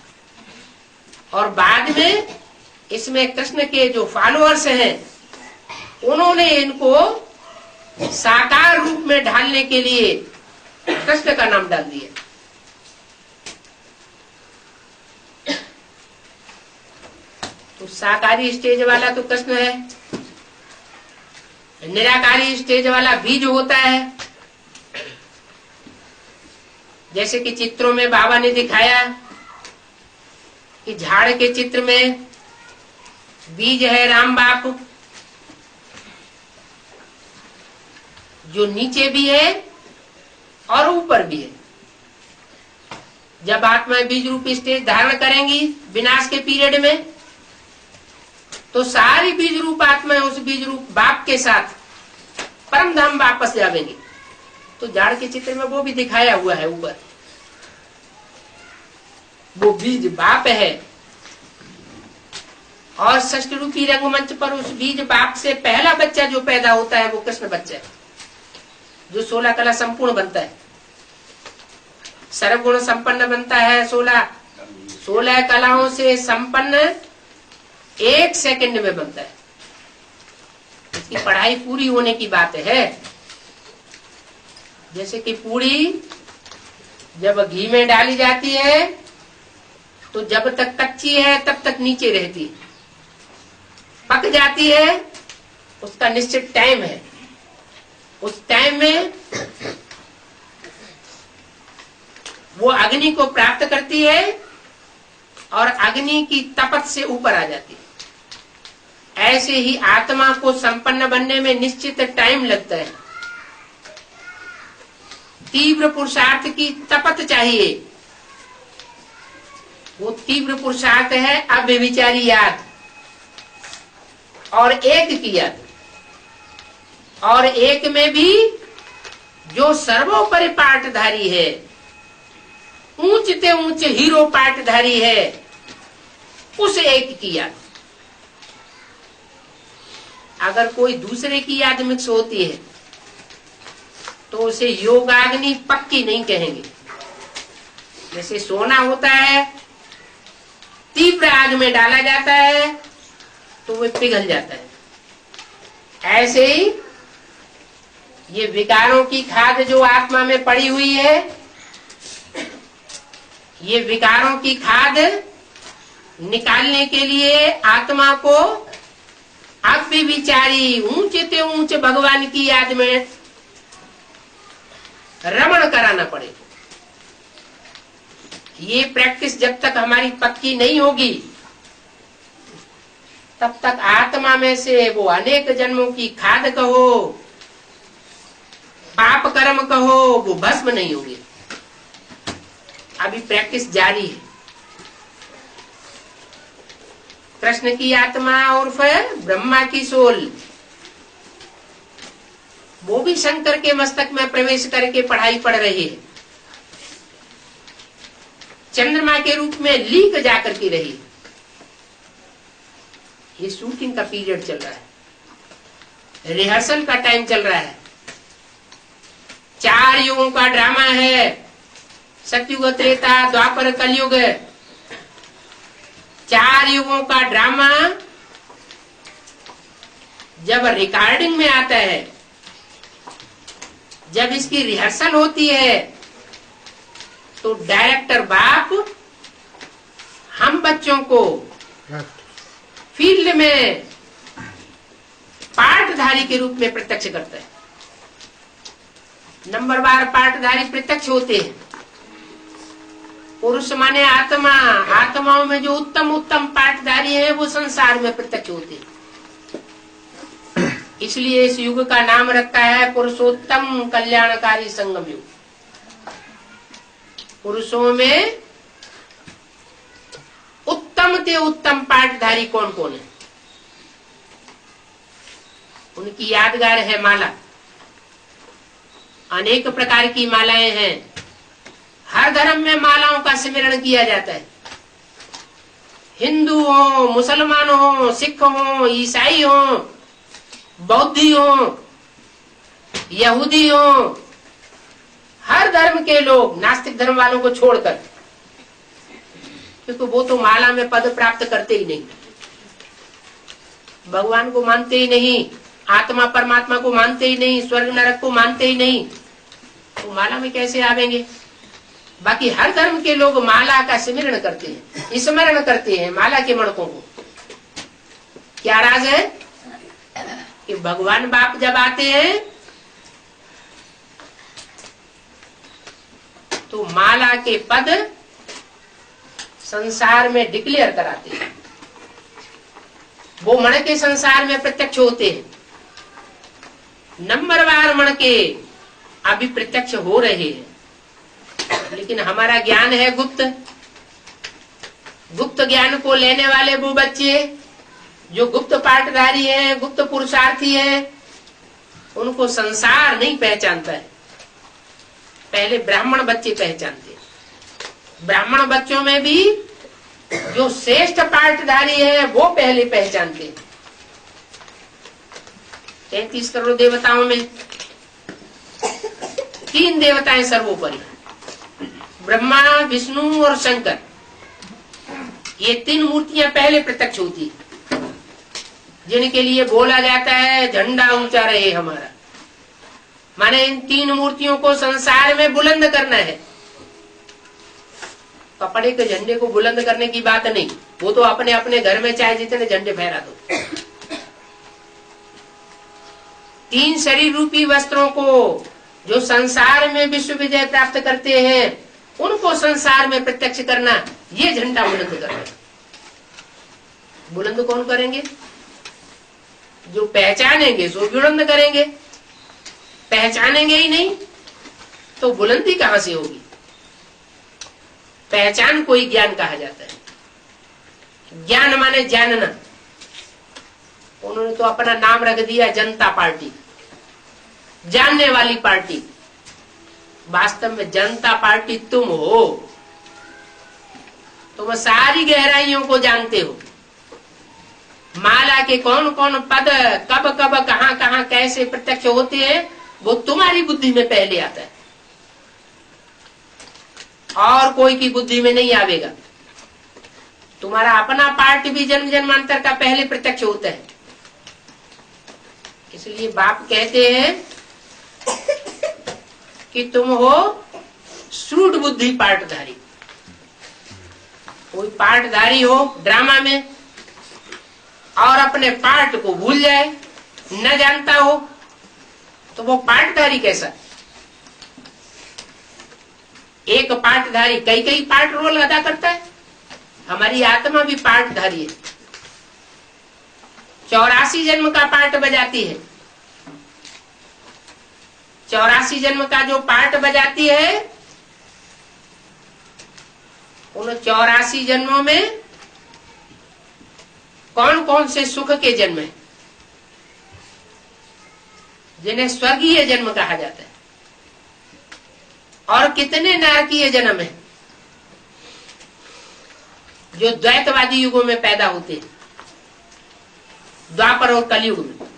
और बाद में इसमें कृष्ण के जो फॉलोअर्स हैं उन्होंने इनको साकार रूप में ढालने के लिए कृष्ण का नाम डाल दिया। तो साकारी स्टेज वाला तो कृष्ण है, निराकारी स्टेज वाला बीज होता है। जैसे कि चित्रों में बाबा ने दिखाया कि झाड़ के चित्र में बीज है राम बाप, जो नीचे भी है और ऊपर भी है। जब आत्माएं बीज रूपी स्टेज धारण करेंगी विनाश के पीरियड में तो सारी बीज रूप आत्माएं उस बीज रूप बाप के साथ परम धाम वापस जाएंगी। तो झाड़ के चित्र में वो भी दिखाया हुआ है। ऊपर वो बीज बाप है और षष्ठ रूपी रंगमंच पर उस बीज बाप से पहला बच्चा जो पैदा होता है वो कृष्ण बच्चा है, जो 16 कला संपूर्ण बनता है, सर्वगुण संपन्न बनता है। 16 कलाओं से संपन्न 1 सेकंड में बनता है। इसकी पढ़ाई पूरी होने की बात है। जैसे कि पूरी जब घी में डाली जाती है तो जब तक कच्ची है तब तक नीचे रहती है, पक जाती है उसका निश्चित टाइम है। उस टाइम में वो अग्नि को प्राप्त करती है और अग्नि की तपत से ऊपर आ जाती है। ऐसे ही आत्मा को संपन्न बनने में निश्चित टाइम लगता है। तीव्र पुरुषार्थ की तपत चाहिए। वो तीव्र पुरुषार्थ है अव्यभिचारी याद और एक की याद, और एक में भी जो सर्वोपरि पाठधारी है, ऊंचते ऊंचे हीरो पाठधारी है, उस एक की याद। अगर कोई दूसरे की याद मिक्स होती है तो उसे योगाग्नि पक्की नहीं कहेंगे। जैसे सोना होता है, तीव्र आग में डाला जाता है तो वो पिघल जाता है। ऐसे ही ये विकारों की खाद जो आत्मा में पड़ी हुई है, ये विकारों की खाद निकालने के लिए आत्मा को अव्यभिचारी ऊंचे ऊंचे भगवान की याद में रमण कराना पड़ेगा। ये प्रैक्टिस जब तक हमारी पक्की नहीं होगी तब तक आत्मा में से वो अनेक जन्मों की खाद कहो, पाप कर्म कहो, वो भस्म नहीं होंगे। अभी प्रैक्टिस जारी है। कृष्ण की आत्मा उर्फ ब्रह्मा की सोल, वो भी शंकर के मस्तक में प्रवेश करके पढ़ाई पढ़ रही है। चंद्रमा के रूप में लीक जाकर के रही। ये शूटिंग का पीरियड चल रहा है, रिहर्सल का टाइम चल रहा है। 4 युगों का ड्रामा है, सतयुग, त्रेता, द्वापर, कलयुग। 4 युगों का ड्रामा जब रिकॉर्डिंग में आता है, जब इसकी रिहर्सल होती है, तो डायरेक्टर बाप हम बच्चों को फील्ड में पाठधारी के रूप में प्रत्यक्ष करता है। नंबरवार पाठधारी प्रत्यक्ष होते हैं। पुरुष माने आत्मा, आत्माओं में जो उत्तम उत्तम पाठधारी है वो संसार में प्रत्यक्ष होते हैं। इसलिए इस युग का नाम रखा है पुरुषोत्तम कल्याणकारी संगम युग। पुरुषों में उत्तम से उत्तम पाठधारी कौन कौन है, उनकी यादगार है माला। अनेक प्रकार की मालाएं हैं। हर धर्म में मालाओं का स्मरण किया जाता है। हिंदू हो, मुसलमान हो, सिख हो, ईसाई हो, बौद्धि हो, यहूदी हो, हर धर्म के लोग, नास्तिक धर्म वालों को छोड़कर, क्योंकि वो तो माला में पद प्राप्त करते ही नहीं, भगवान को मानते ही नहीं, आत्मा परमात्मा को मानते ही नहीं, स्वर्ग नरक को मानते ही नहीं, तो माला में कैसे आवेंगे। बाकी हर धर्म के लोग माला का स्मरण करते हैं, स्मरण करते हैं माला के मणकों को। क्या राज है कि भगवान बाप जब आते हैं तो माला के पद संसार में डिक्लेयर कराते हैं। वो मणके संसार में प्रत्यक्ष होते हैं। नंबरवार मणके अभी प्रत्यक्ष हो रहे हैं, लेकिन हमारा ज्ञान है गुप्त। गुप्त ज्ञान को लेने वाले वो बच्चे जो गुप्त पाठधारी हैं, गुप्त पुरुषार्थी हैं, उनको संसार नहीं पहचानता है। पहले ब्राह्मण बच्चे पहचानते हैं। ब्राह्मण बच्चों में भी जो श्रेष्ठ पाठधारी है वो पहले पहचानते हैं। 33 करोड़ देवताओं में 3 देवताएं सर्वोपरि, ब्रह्मा, विष्णु और शंकर। ये 3 मूर्तियां पहले प्रत्यक्ष होती, जिनके लिए बोला जाता है झंडा ऊंचा रहे हमारा। माने इन 3 मूर्तियों को संसार में बुलंद करना है। कपड़े के झंडे को बुलंद करने की बात नहीं, वो तो अपने अपने घर में चाहे जितने झंडे फहरा दो। 3 शरीर रूपी वस्त्रों को जो संसार में विश्व विजय प्राप्त करते हैं, उनको संसार में प्रत्यक्ष करना, ये झंडा बुलंद करना। बुलंद कौन करेंगे? जो पहचानेंगे सो बुलंद करेंगे। पहचानेंगे ही नहीं तो बुलंदी कहां से होगी। पहचान को ही ज्ञान कहा जाता है। ज्ञान माने जानना। उन्होंने तो अपना नाम रख दिया जनता पार्टी, जानने वाली पार्टी। वास्तव में जनता पार्टी तुम हो। तुम सारी गहराइयों को जानते हो। माला के कौन कौन पद कब कब कहां कहां कैसे प्रत्यक्ष होते हैं, वो तुम्हारी बुद्धि में पहले आता है, और कोई की बुद्धि में नहीं आवेगा। तुम्हारा अपना पार्ट भी जन्म जन्मांतर का पहले प्रत्यक्ष होता है। इसलिए बाप कहते हैं कि तुम हो श्रूड बुद्धि पाठधारी। कोई पाठधारी हो ड्रामा में और अपने पाठ को भूल जाए, न जानता हो, तो वो पाठधारी कैसा? एक पाठधारी कई कई पाठ रोल अदा करता है। हमारी आत्मा भी पाठधारी है। 84 जन्म का पार्ट बजाती है। 84 जन्म का जो पार्ट बजाती है, उन 84 जन्मों में कौन कौन से सुख के जन्म है, जिन्हें स्वर्गीय जन्म कहा जाता है, और कितने नरकीय जन्म है जो द्वैतवादी युगों में पैदा होते हैं, द्वापर और कलयुग में।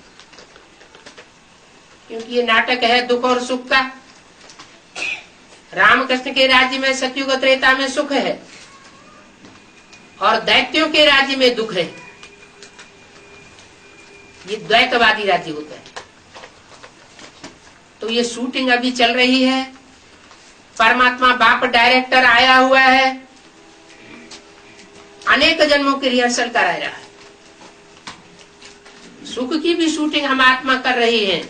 क्योंकि ये नाटक है दुख और सुख का। रामकृष्ण के राज्य में सतयुग त्रेता में सुख है और दैत्यों के राज्य में दुख है। ये द्वैतवादी राज्य होता है। तो ये शूटिंग अभी चल रही है, परमात्मा बाप डायरेक्टर आया हुआ है, अनेक जन्मों की रिहर्सल करा रहा है। सुख की भी शूटिंग हम आत्मा कर रही है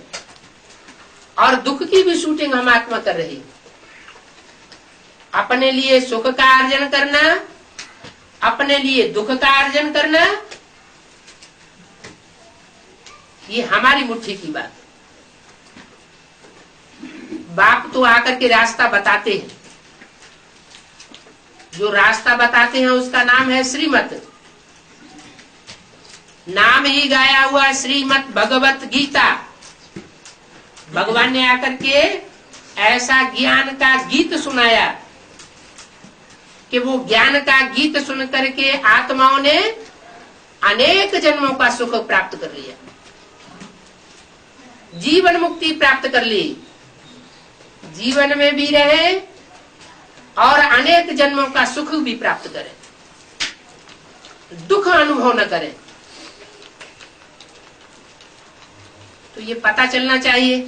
और दुख की भी शूटिंग हम आत्मा कर रही है। अपने लिए सुख का अर्जन करना, अपने लिए दुख का अर्जन करना, ये हमारी मुट्ठी की बात। बाप तो आकर के रास्ता बताते हैं। जो रास्ता बताते हैं उसका नाम है श्रीमत। नाम ही गाया हुआ श्रीमत भगवत गीता। भगवान ने आकर के ऐसा ज्ञान का गीत सुनाया कि वो ज्ञान का गीत सुन करके आत्माओं ने अनेक जन्मों का सुख प्राप्त कर लिया, जीवन मुक्ति प्राप्त कर ली, जीवन में भी रहे और अनेक जन्मों का सुख भी प्राप्त करें, दुख अनुभव न करें। तो ये पता चलना चाहिए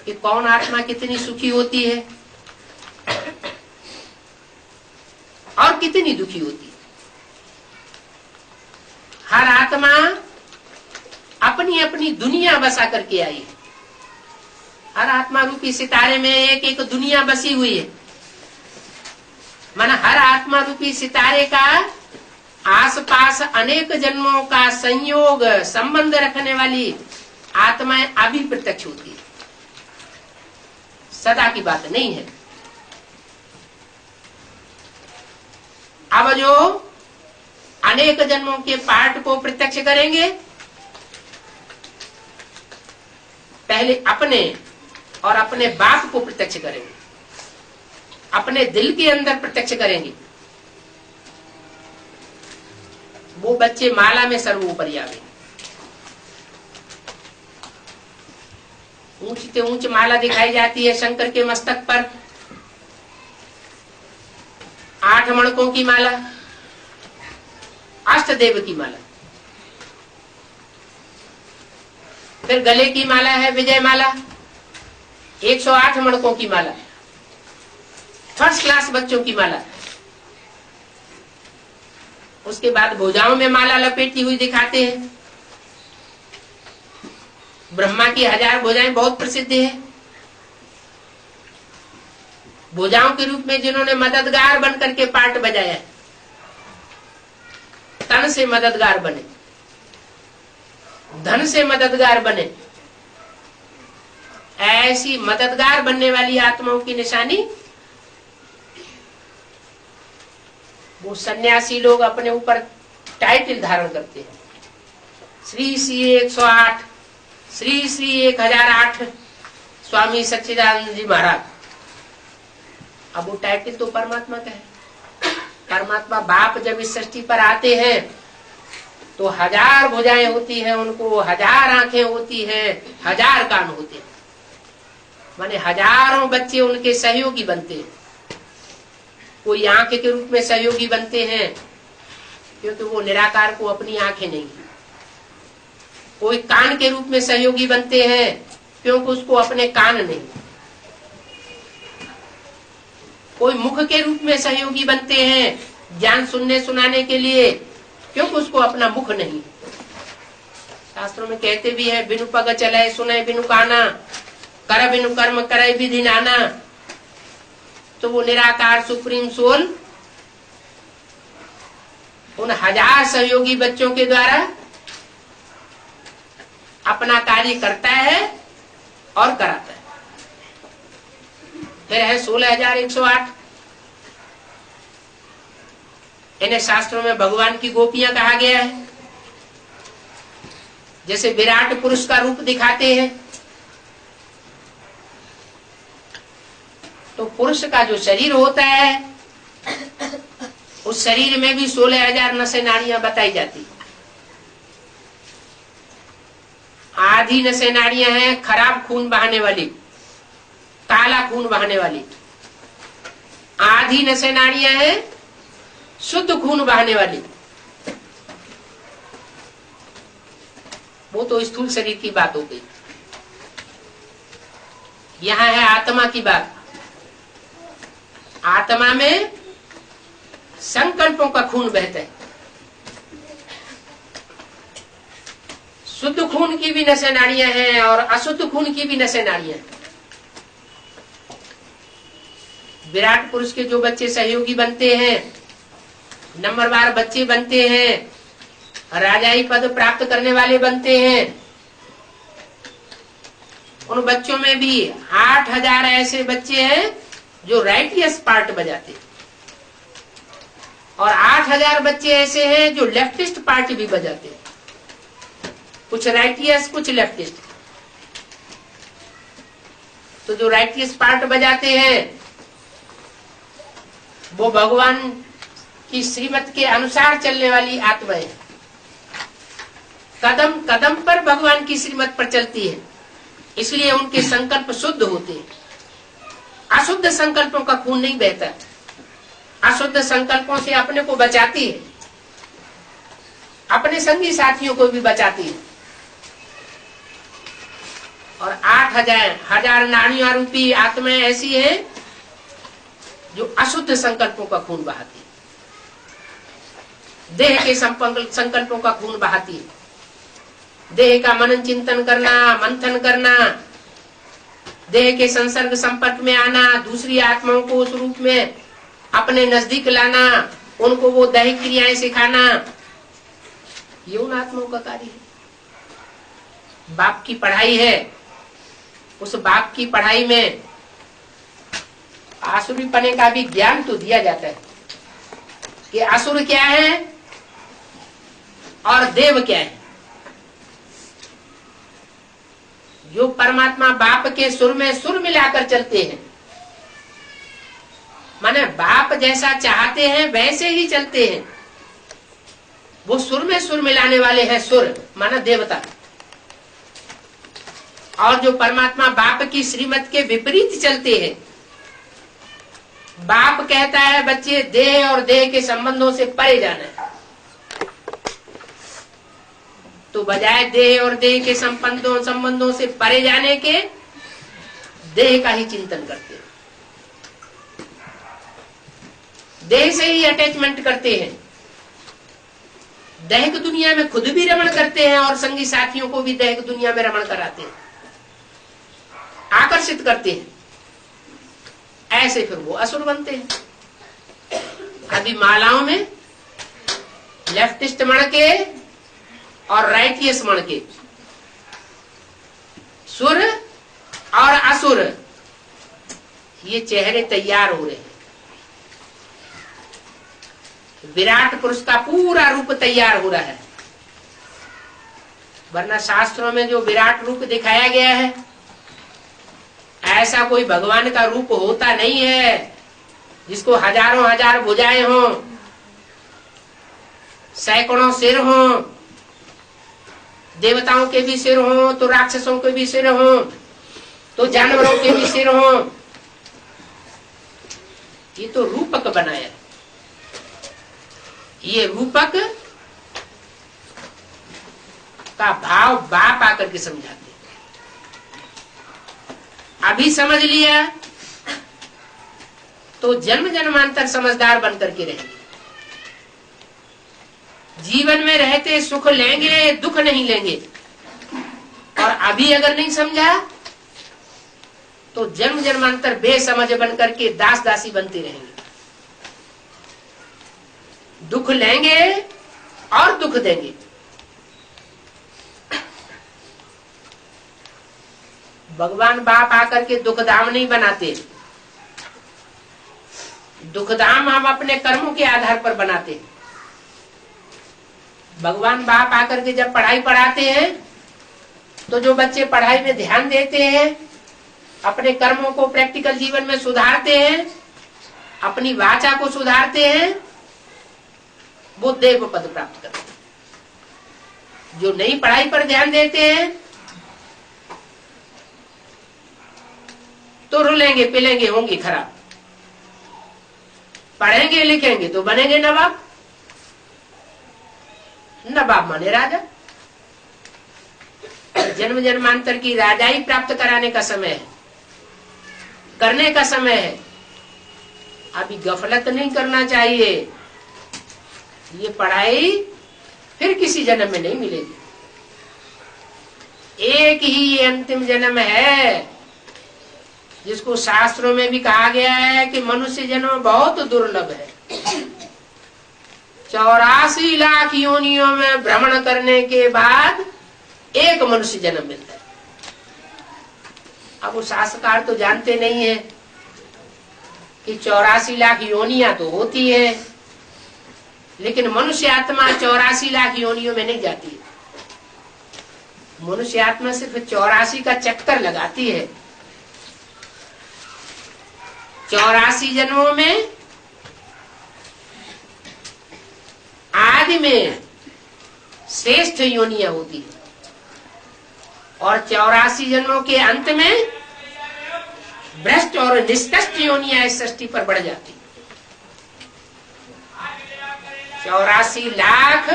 कि कौन आत्मा कितनी सुखी होती है और कितनी दुखी होती है। हर आत्मा अपनी अपनी दुनिया बसा करके आई है। हर आत्मा रूपी सितारे में एक एक दुनिया बसी हुई है। माना हर आत्मा रूपी सितारे का आसपास अनेक जन्मों का संयोग संबंध रखने वाली आत्माएं अभी प्रत्यक्ष होती है, सदा की बात नहीं है। अब जो अनेक जन्मों के पार्ट को प्रत्यक्ष करेंगे, पहले अपने और अपने बाप को प्रत्यक्ष करेंगे, अपने दिल के अंदर प्रत्यक्ष करेंगे। वो बच्चे माला में सर्वोपरि आवे। ऊंच से ऊंच माला दिखाई जाती है शंकर के मस्तक पर, 8 मणकों की माला, अष्टदेव की माला। फिर गले की माला है विजय माला, 108 मणकों की माला, फर्स्ट क्लास बच्चों की माला। उसके बाद भुजाओं में माला लपेटी हुई दिखाते हैं। ब्रह्मा की 1000 भुजाएं बहुत प्रसिद्ध है। भुजाओं के रूप में जिन्होंने मददगार बनकर के पार्ट बजाया, तन से मददगार बने, धन से मददगार बने, ऐसी मददगार बनने वाली आत्माओं की निशानी वो सन्यासी लोग अपने ऊपर टाइटल धारण करते हैं। श्री श्री 108, श्री श्री 1008 स्वामी सच्चिदानंद जी महाराज। अब वो टाइटल तो परमात्मा का है। परमात्मा बाप जब इस सृष्टि पर आते हैं तो 1000 भुजाएं होती हैं, उनको 1000 आंखें होती हैं, 1000 कान होते हैं। माने हजारों बच्चे उनके सहयोगी बनते हैं। कोई आंख के रूप में सहयोगी बनते हैं क्योंकि वो निराकार को अपनी आंखें नहीं। कोई कान के रूप में सहयोगी बनते हैं क्योंकि उसको अपने कान नहीं। कोई मुख के रूप में सहयोगी बनते हैं ज्ञान सुनने सुनाने के लिए क्योंकि उसको अपना मुख नहीं। शास्त्रों में कहते भी है, बिनु पग चले सुने बिनु काना, कर बिनु कर्म करे विधि नाना। तो वो निराकार सुप्रीम सोल उन 1000 सहयोगी बच्चों के द्वारा अपना कार्य करता है और कराता है। फिर है 16,108। इन्हें शास्त्रों में भगवान की गोपियां कहा गया है। जैसे विराट पुरुष का रूप दिखाते हैं, तो पुरुष का जो शरीर होता है उस शरीर में भी 16,000 नसें नाड़ियां बताई जाती। आधी नसें नाड़ियां हैं खराब खून बहाने वाली, काला खून बहाने वाली। आधी नसें नाड़ियां हैं शुद्ध खून बहाने वाली। वो तो स्थूल शरीर की बात हो गई। यहां है आत्मा की बात। आत्मा में संकल्पों का खून बहता है। शुद्ध खून की भी नसें नाड़ियां हैं और अशुद्ध खून की भी नसें नाड़ियां हैं। विराट पुरुष के जो बच्चे सहयोगी बनते हैं, नंबरवार बच्चे बनते हैं, राजाई पद प्राप्त करने वाले बनते हैं, उन बच्चों में भी 8,000 ऐसे बच्चे हैं जो राइटियस पार्ट बजाते, और 8,000 बच्चे ऐसे हैं जो लेफ्टिस्ट पार्ट भी बजाते। कुछ राइटियस कुछ लेफ्टिस्ट। तो जो राइटियस पार्ट बजाते हैं वो भगवान की श्रीमत के अनुसार चलने वाली आत्माएं, कदम कदम पर भगवान की श्रीमत पर चलती है, इसलिए उनके संकल्प शुद्ध होते हैं। अशुद्ध संकल्पों का खून नहीं बहता। अशुद्ध संकल्पों से अपने को बचाती है, अपने संगी साथियों को भी बचाती है। और 8,000 नाड़ियां रूपी आत्माएं ऐसी हैं जो अशुद्ध संकल्पों का खून बहाती है, देह के संकल्पों का खून बहाती है। देह का मनन चिंतन करना, मंथन करना, देह के संसर्ग संपर्क में आना, दूसरी आत्माओं को उस रूप में अपने नजदीक लाना, उनको वो दैहिक क्रियाएं सिखाना, ये उन आत्माओं का कार्य है। बाप की पढ़ाई है, उस बाप की पढ़ाई में आसुरी पने का भी ज्ञान तो दिया जाता है कि असुर क्या है और देव क्या है। जो परमात्मा बाप के सुर में सुर मिलाकर चलते हैं, माने बाप जैसा चाहते हैं वैसे ही चलते हैं, वो सुर में सुर मिलाने वाले हैं। सुर माना देवता। और जो परमात्मा बाप की श्रीमत के विपरीत चलते हैं, बाप कहता है बच्चे देह और देह के संबंधों से परे जाना है, तो बजाय देह और देह के संबंधों से परे जाने के देह का ही चिंतन करते हैं, देह से ही अटैचमेंट करते हैं। दैहिक दुनिया में खुद भी रमण करते हैं और संगी साथियों को भी दैहिक दुनिया में रमण कराते हैं, आकर्षित करते हैं। ऐसे फिर वो असुर बनते हैं। अभी मालाओं में लेफ्टिस्ट मण के और राइटियस मण के, सुर और असुर, ये चेहरे तैयार हो रहे हैं। विराट पुरुष का पूरा रूप तैयार हो रहा है। वरना शास्त्रों में जो विराट रूप दिखाया गया है, ऐसा कोई भगवान का रूप होता नहीं है जिसको हजारों हजार भुजाएं हों, सैकड़ों सिर हों, देवताओं के भी सिर हों, तो राक्षसों के भी सिर हों, तो जानवरों के भी सिर हों। ये तो रूपक बनाया। ये रूपक का भाव बाप आकर के समझाते। अभी समझ लिया तो जन्म जन्मांतर समझदार बनकर के रहेंगे। जीवन में रहते सुख लेंगे, दुख नहीं लेंगे। और अभी अगर नहीं समझा तो जन्म जन्मांतर बेसमझ बनकर के दास दासी बनते रहेंगे। दुख लेंगे और दुख देंगे। भगवान बाप आकर के दुखधाम नहीं बनाते, दुखधाम हम अपने कर्मों के आधार पर बनाते हैं। भगवान बाप आकर के जब पढ़ाई पढ़ाते हैं तो जो बच्चे पढ़ाई में ध्यान देते हैं, अपने कर्मों को प्रैक्टिकल जीवन में सुधारते हैं, अपनी वाचा को सुधारते हैं, वो देव पद प्राप्त करते हैं। जो नई पढ़ाई पर ध्यान देते हैं तो रुलेंगे पिलेंगे होंगे खराब, पढ़ेंगे लिखेंगे तो बनेंगे नवाब। नवाब माने राजा। जन्म जन्मांतर की राजाई प्राप्त कराने का समय है, करने का समय है। अभी गफलत नहीं करना चाहिए। ये पढ़ाई फिर किसी जन्म में नहीं मिलेगी। एक ही ये अंतिम जन्म है, जिसको शास्त्रों में भी कहा गया है कि मनुष्य जन्म बहुत दुर्लभ है। 84 लाख योनियों में भ्रमण करने के बाद एक मनुष्य जन्म मिलता है। अब वो शास्त्रकार तो जानते नहीं है कि 84 लाख योनियां तो होती है, लेकिन मनुष्य आत्मा 84 लाख योनियों में नहीं जाती है। मनुष्य आत्मा सिर्फ 84 का चक्कर लगाती है। 84 जन्मों में आदि में श्रेष्ठ योनियां होती है और 84 जन्मों के अंत में भ्रष्ट और निष्कृष्ट योनियां इस सृष्टि पर बढ़ जाती। 84 लाख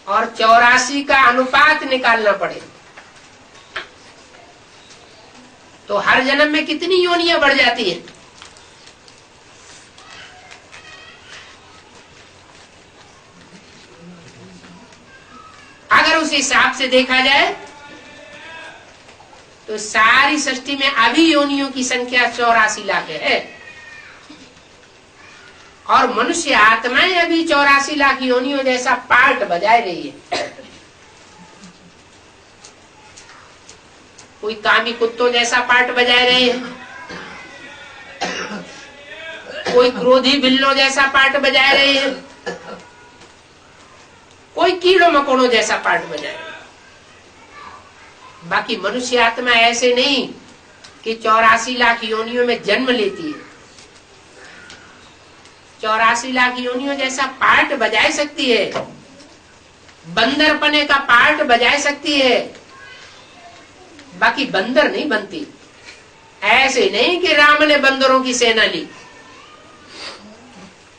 और 84 का अनुपात निकालना पड़े तो हर जन्म में कितनी योनियां बढ़ जाती है। अगर उस हिसाब से देखा जाए तो सारी सृष्टि में अभी योनियों की संख्या 84 लाख है और मनुष्य आत्माएं अभी 84 लाख योनियों जैसा पार्ट बजाए रही है। कोई कामी कुत्तों जैसा पार्ट बजाए रहे हैं, कोई क्रोधी बिल्लों जैसा पार्ट बजाए रहे हैं, कोई कीड़ों मकोड़ों जैसा पार्ट बजाए। बाकी मनुष्य आत्मा ऐसे नहीं कि 84 लाख योनियों में जन्म लेती है। 84 लाख योनियों जैसा पार्ट बजाए सकती है, बंदरपने का पार्ट बजाए सकती है, बाकी बंदर नहीं बनती। ऐसे नहीं कि राम ने बंदरों की सेना ली,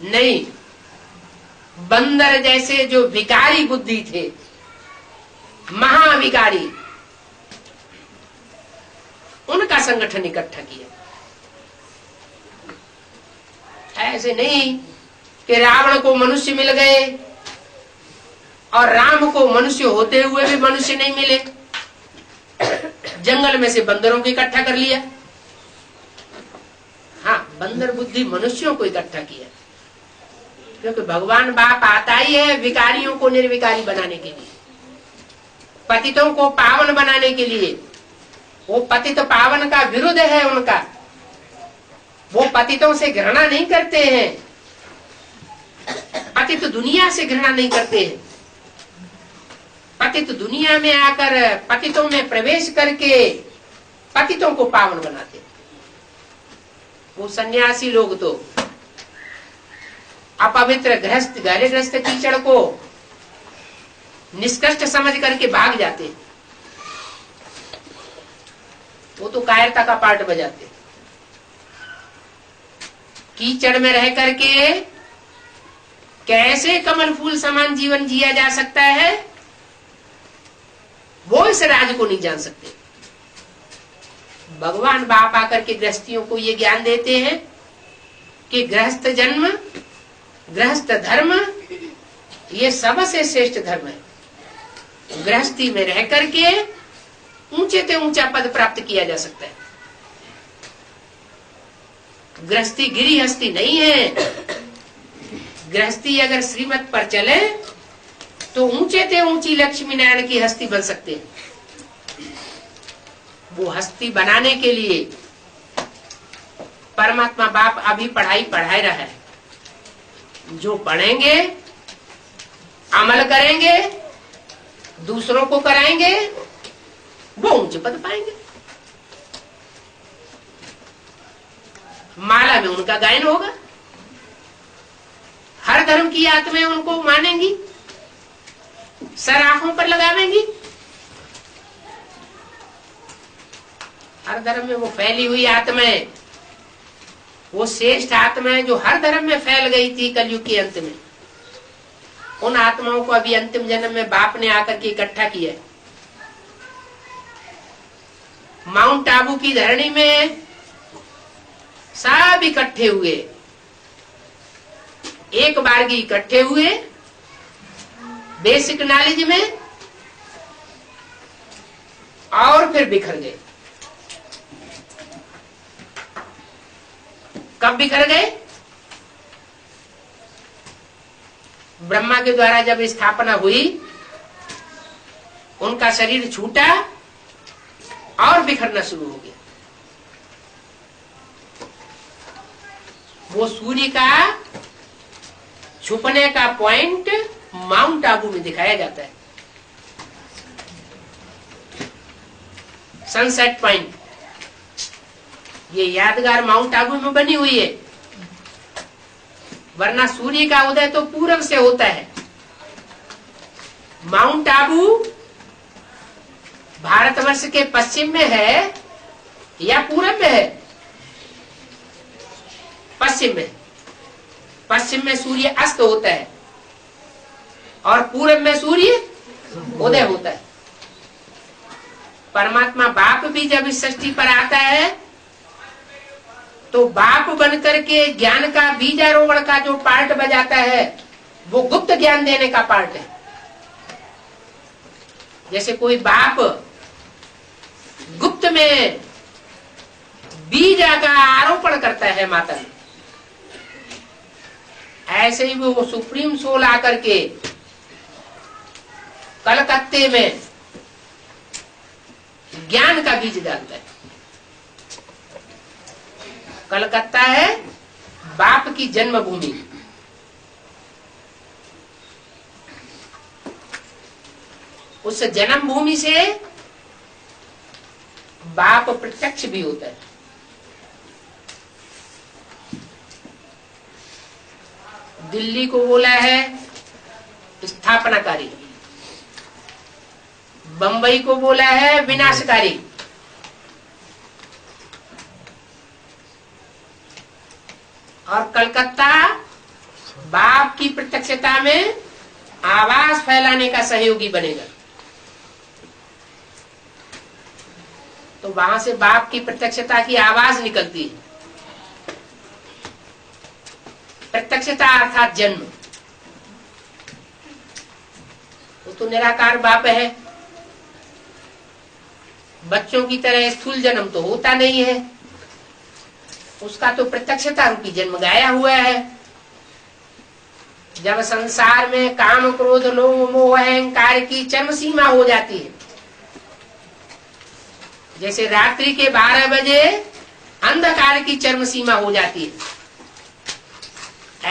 नहीं। बंदर जैसे जो विकारी बुद्धि थे, महाविकारी, उनका संगठन इकट्ठा किया। ऐसे नहीं कि रावण को मनुष्य मिल गए और राम को मनुष्य होते हुए भी मनुष्य नहीं मिले, जंगल में से बंदरों को इकट्ठा कर लिया। हाँ, बंदर बुद्धि मनुष्यों को इकट्ठा किया, क्योंकि भगवान बाप आता ही है विकारियों को निर्विकारी बनाने के लिए, पतितों को पावन बनाने के लिए। वो पतित पावन का विरुद्ध है उनका। वो पतितों से घृणा नहीं करते हैं, पतित दुनिया से घृणा नहीं करते हैं। पतित दुनिया में आकर पतितों में प्रवेश करके पतितों को पावन बनाते। वो सन्यासी लोग तो अपवित्र गृहस्थ गहरे गृहस्थ कीचड़ को निष्कृष्ट समझ करके भाग जाते। वो तो कायरता का पार्ट बजाते। कीचड़ में रह करके कैसे कमल फूल समान जीवन जिया जा सकता है, वो इस राज को नहीं जान सकते। भगवान बाप आकर के गृहस्थियों को ये ज्ञान देते हैं कि गृहस्थ जन्म, गृहस्थ धर्म, ये सबसे श्रेष्ठ धर्म है। गृहस्थी में रह करके ऊंचे से ऊंचा पद प्राप्त किया जा सकता है। गृहस्थी गिरी हस्ती नहीं है। गृहस्थी अगर श्रीमत पर चले तो ऊंचे से ऊंची लक्ष्मी नारायण की हस्ती बन सकते हैं। वो हस्ती बनाने के लिए परमात्मा बाप अभी पढ़ाई पढ़ाए रहा है। जो पढ़ेंगे, अमल करेंगे, दूसरों को कराएंगे, वो ऊंचे पद पाएंगे। माला में उनका गायन होगा, हर धर्म की आत्माएं उनको मानेंगी, सर आंखों पर लगावेंगी। हर धर्म में वो फैली हुई आत्माएं, वो श्रेष्ठ आत्माएं जो हर धर्म में फैल गई थी कलयुग के अंत में, उन आत्माओं को अभी अंतिम जन्म में बाप ने आकर के इकट्ठा किया। माउंट आबू की धरणी में सब इकट्ठे हुए, एक बारगी इकट्ठे हुए बेसिक नॉलेज में, और फिर बिखर गए। कब बिखर गए? ब्रह्मा के द्वारा जब स्थापना हुई, उनका शरीर छूटा और बिखरना शुरू हो गया। वो सूर्य का छुपने का पॉइंट माउंट आबू में दिखाया जाता है, सनसेट पॉइंट। ये यादगार माउंट आबू में बनी हुई है, वरना सूर्य का उदय तो पूरब से होता है। माउंट आबू भारतवर्ष के पश्चिम में है या पूरब में है? पश्चिम में। पश्चिम में सूर्य अस्त होता है और पूरब में सूर्य उदय होता है। परमात्मा बाप भी जब इस सृष्टि पर आता है तो बाप बनकर के ज्ञान का बीजारोपण का जो पार्ट बजाता है, वो गुप्त ज्ञान देने का पार्ट है। जैसे कोई बाप गुप्त में बीज का आरोपण करता है माता में, ऐसे ही वो सुप्रीम सोल आकर के कलकत्ते में ज्ञान का बीज डालता है। कलकत्ता है बाप की जन्मभूमि। उस जन्मभूमि से बाप प्रत्यक्ष भी होता है। दिल्ली को बोला है स्थापनाकारी, बंबई को बोला है विनाशकारी, और कलकत्ता बाप की प्रत्यक्षता में आवाज फैलाने का सहयोगी बनेगा। तो वहां से बाप की प्रत्यक्षता की आवाज निकलती है। प्रत्यक्षता अर्थात जन्म, वो तो निराकार बाप है। बच्चों की तरह स्थूल जन्म तो होता नहीं है, उसका तो प्रत्यक्षता रूपी जन्म गाया हुआ है। जब संसार में काम क्रोध लोभ मोह अहंकार की चरम सीमा हो जाती है, जैसे रात्रि के 12 बजे अंधकार की चरम सीमा हो जाती है,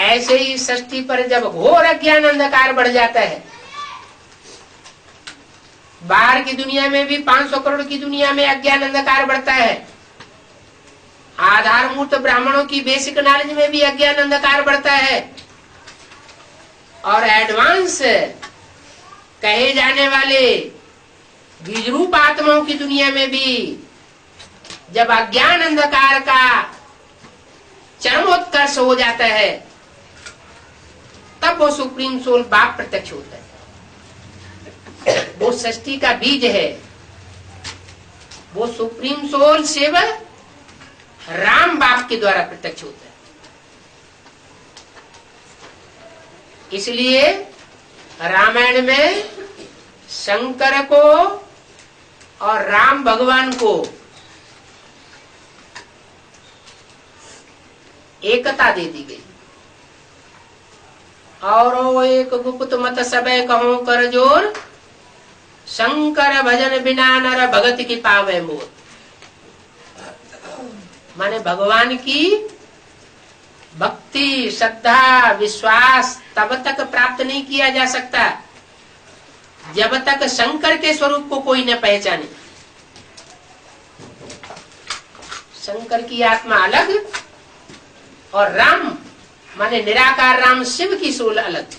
ऐसे ही सृष्टि पर जब घोर अज्ञान अंधकार बढ़ जाता है, बाहर की दुनिया में भी 500 करोड़ की दुनिया में अज्ञान अंधकार बढ़ता है, आधारभूत ब्राह्मणों की बेसिक नॉलेज में भी अज्ञान अंधकार बढ़ता है, और एडवांस कहे जाने वाले बीजरूप आत्माओं की दुनिया में भी जब अज्ञान अंधकार का चरमोत्कर्ष हो जाता है, तब वो सुप्रीम सोल बाप प्रत्यक्ष होता है। वो सृष्टि का बीज है। वो सुप्रीम सोल शिव राम बाप के द्वारा प्रत्यक्ष होता है। इसलिए रामायण में शंकर को और राम भगवान को एकता दे दी गई। और वो एक गुप्त मत सबे कहो कर जोर, शंकर भजन बिना नर भगत की पावे मोर। माने भगवान की भक्ति, श्रद्धा, विश्वास तब तक प्राप्त नहीं किया जा सकता जब तक शंकर के स्वरूप को कोई न पहचाने। शंकर की आत्मा अलग और राम माने निराकार राम शिव की सोल अलग।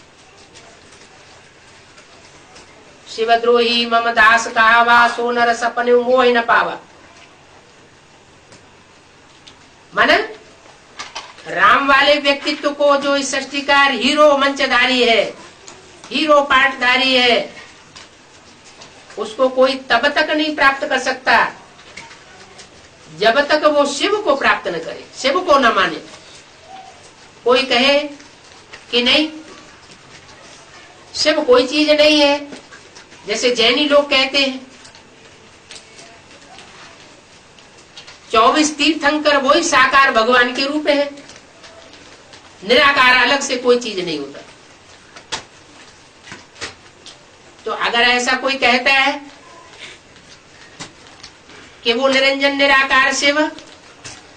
शिवद्रोही मम दास कहावा, सो नर सपने मोह न पावा। माने राम वाले व्यक्तित्व को जो इस सृष्टिकार हीरो मंचधारी है, हीरो पाठधारी है, उसको कोई तब तक नहीं प्राप्त कर सकता जब तक वो शिव को प्राप्त न करे, शिव को न माने। कोई कहे कि नहीं शिव कोई चीज नहीं है, जैसे जैनी लोग कहते हैं 24 तीर्थंकर वही साकार भगवान के रूप है, निराकार अलग से कोई चीज नहीं होता। तो अगर ऐसा कोई कहता है कि वो निरंजन निराकार शिव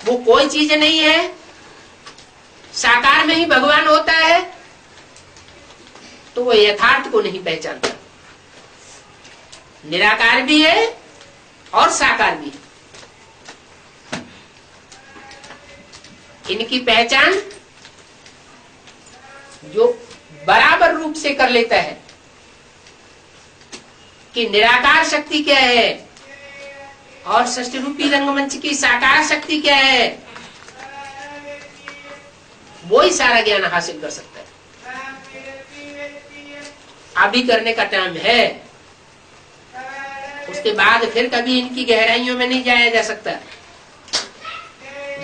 वो कोई चीज नहीं है, साकार में ही भगवान होता है, तो वो यथार्थ को नहीं पहचानता। निराकार भी है और साकार भी है। इनकी पहचान जो बराबर रूप से कर लेता है कि निराकार शक्ति क्या है और सृष्टि रूपी रंगमंच की साकार शक्ति क्या है, वो ही सारा ज्ञान हासिल कर सकता है। अभी करने का टाइम है, उसके बाद फिर कभी इनकी गहराइयों में नहीं जाया जा सकता।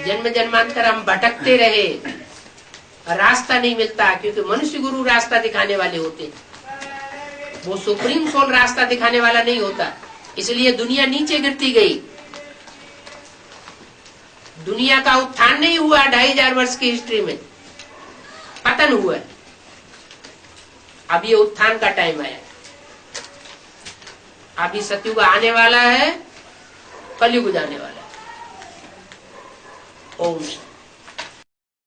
जन्म जन्मांतर हम भटकते रहे, रास्ता नहीं मिलता, क्योंकि मनुष्य गुरु रास्ता दिखाने वाले होते, वो सुप्रीम सोल रास्ता दिखाने वाला नहीं होता। इसलिए दुनिया नीचे गिरती गई। दुनिया का उत्थान नहीं हुआ 2500 वर्ष की हिस्ट्री में, पतन हुआ। अब ये उत्थान का टाइम आया। अभी सतयुग आने वाला है, कलयुग जाने वाला है। ओम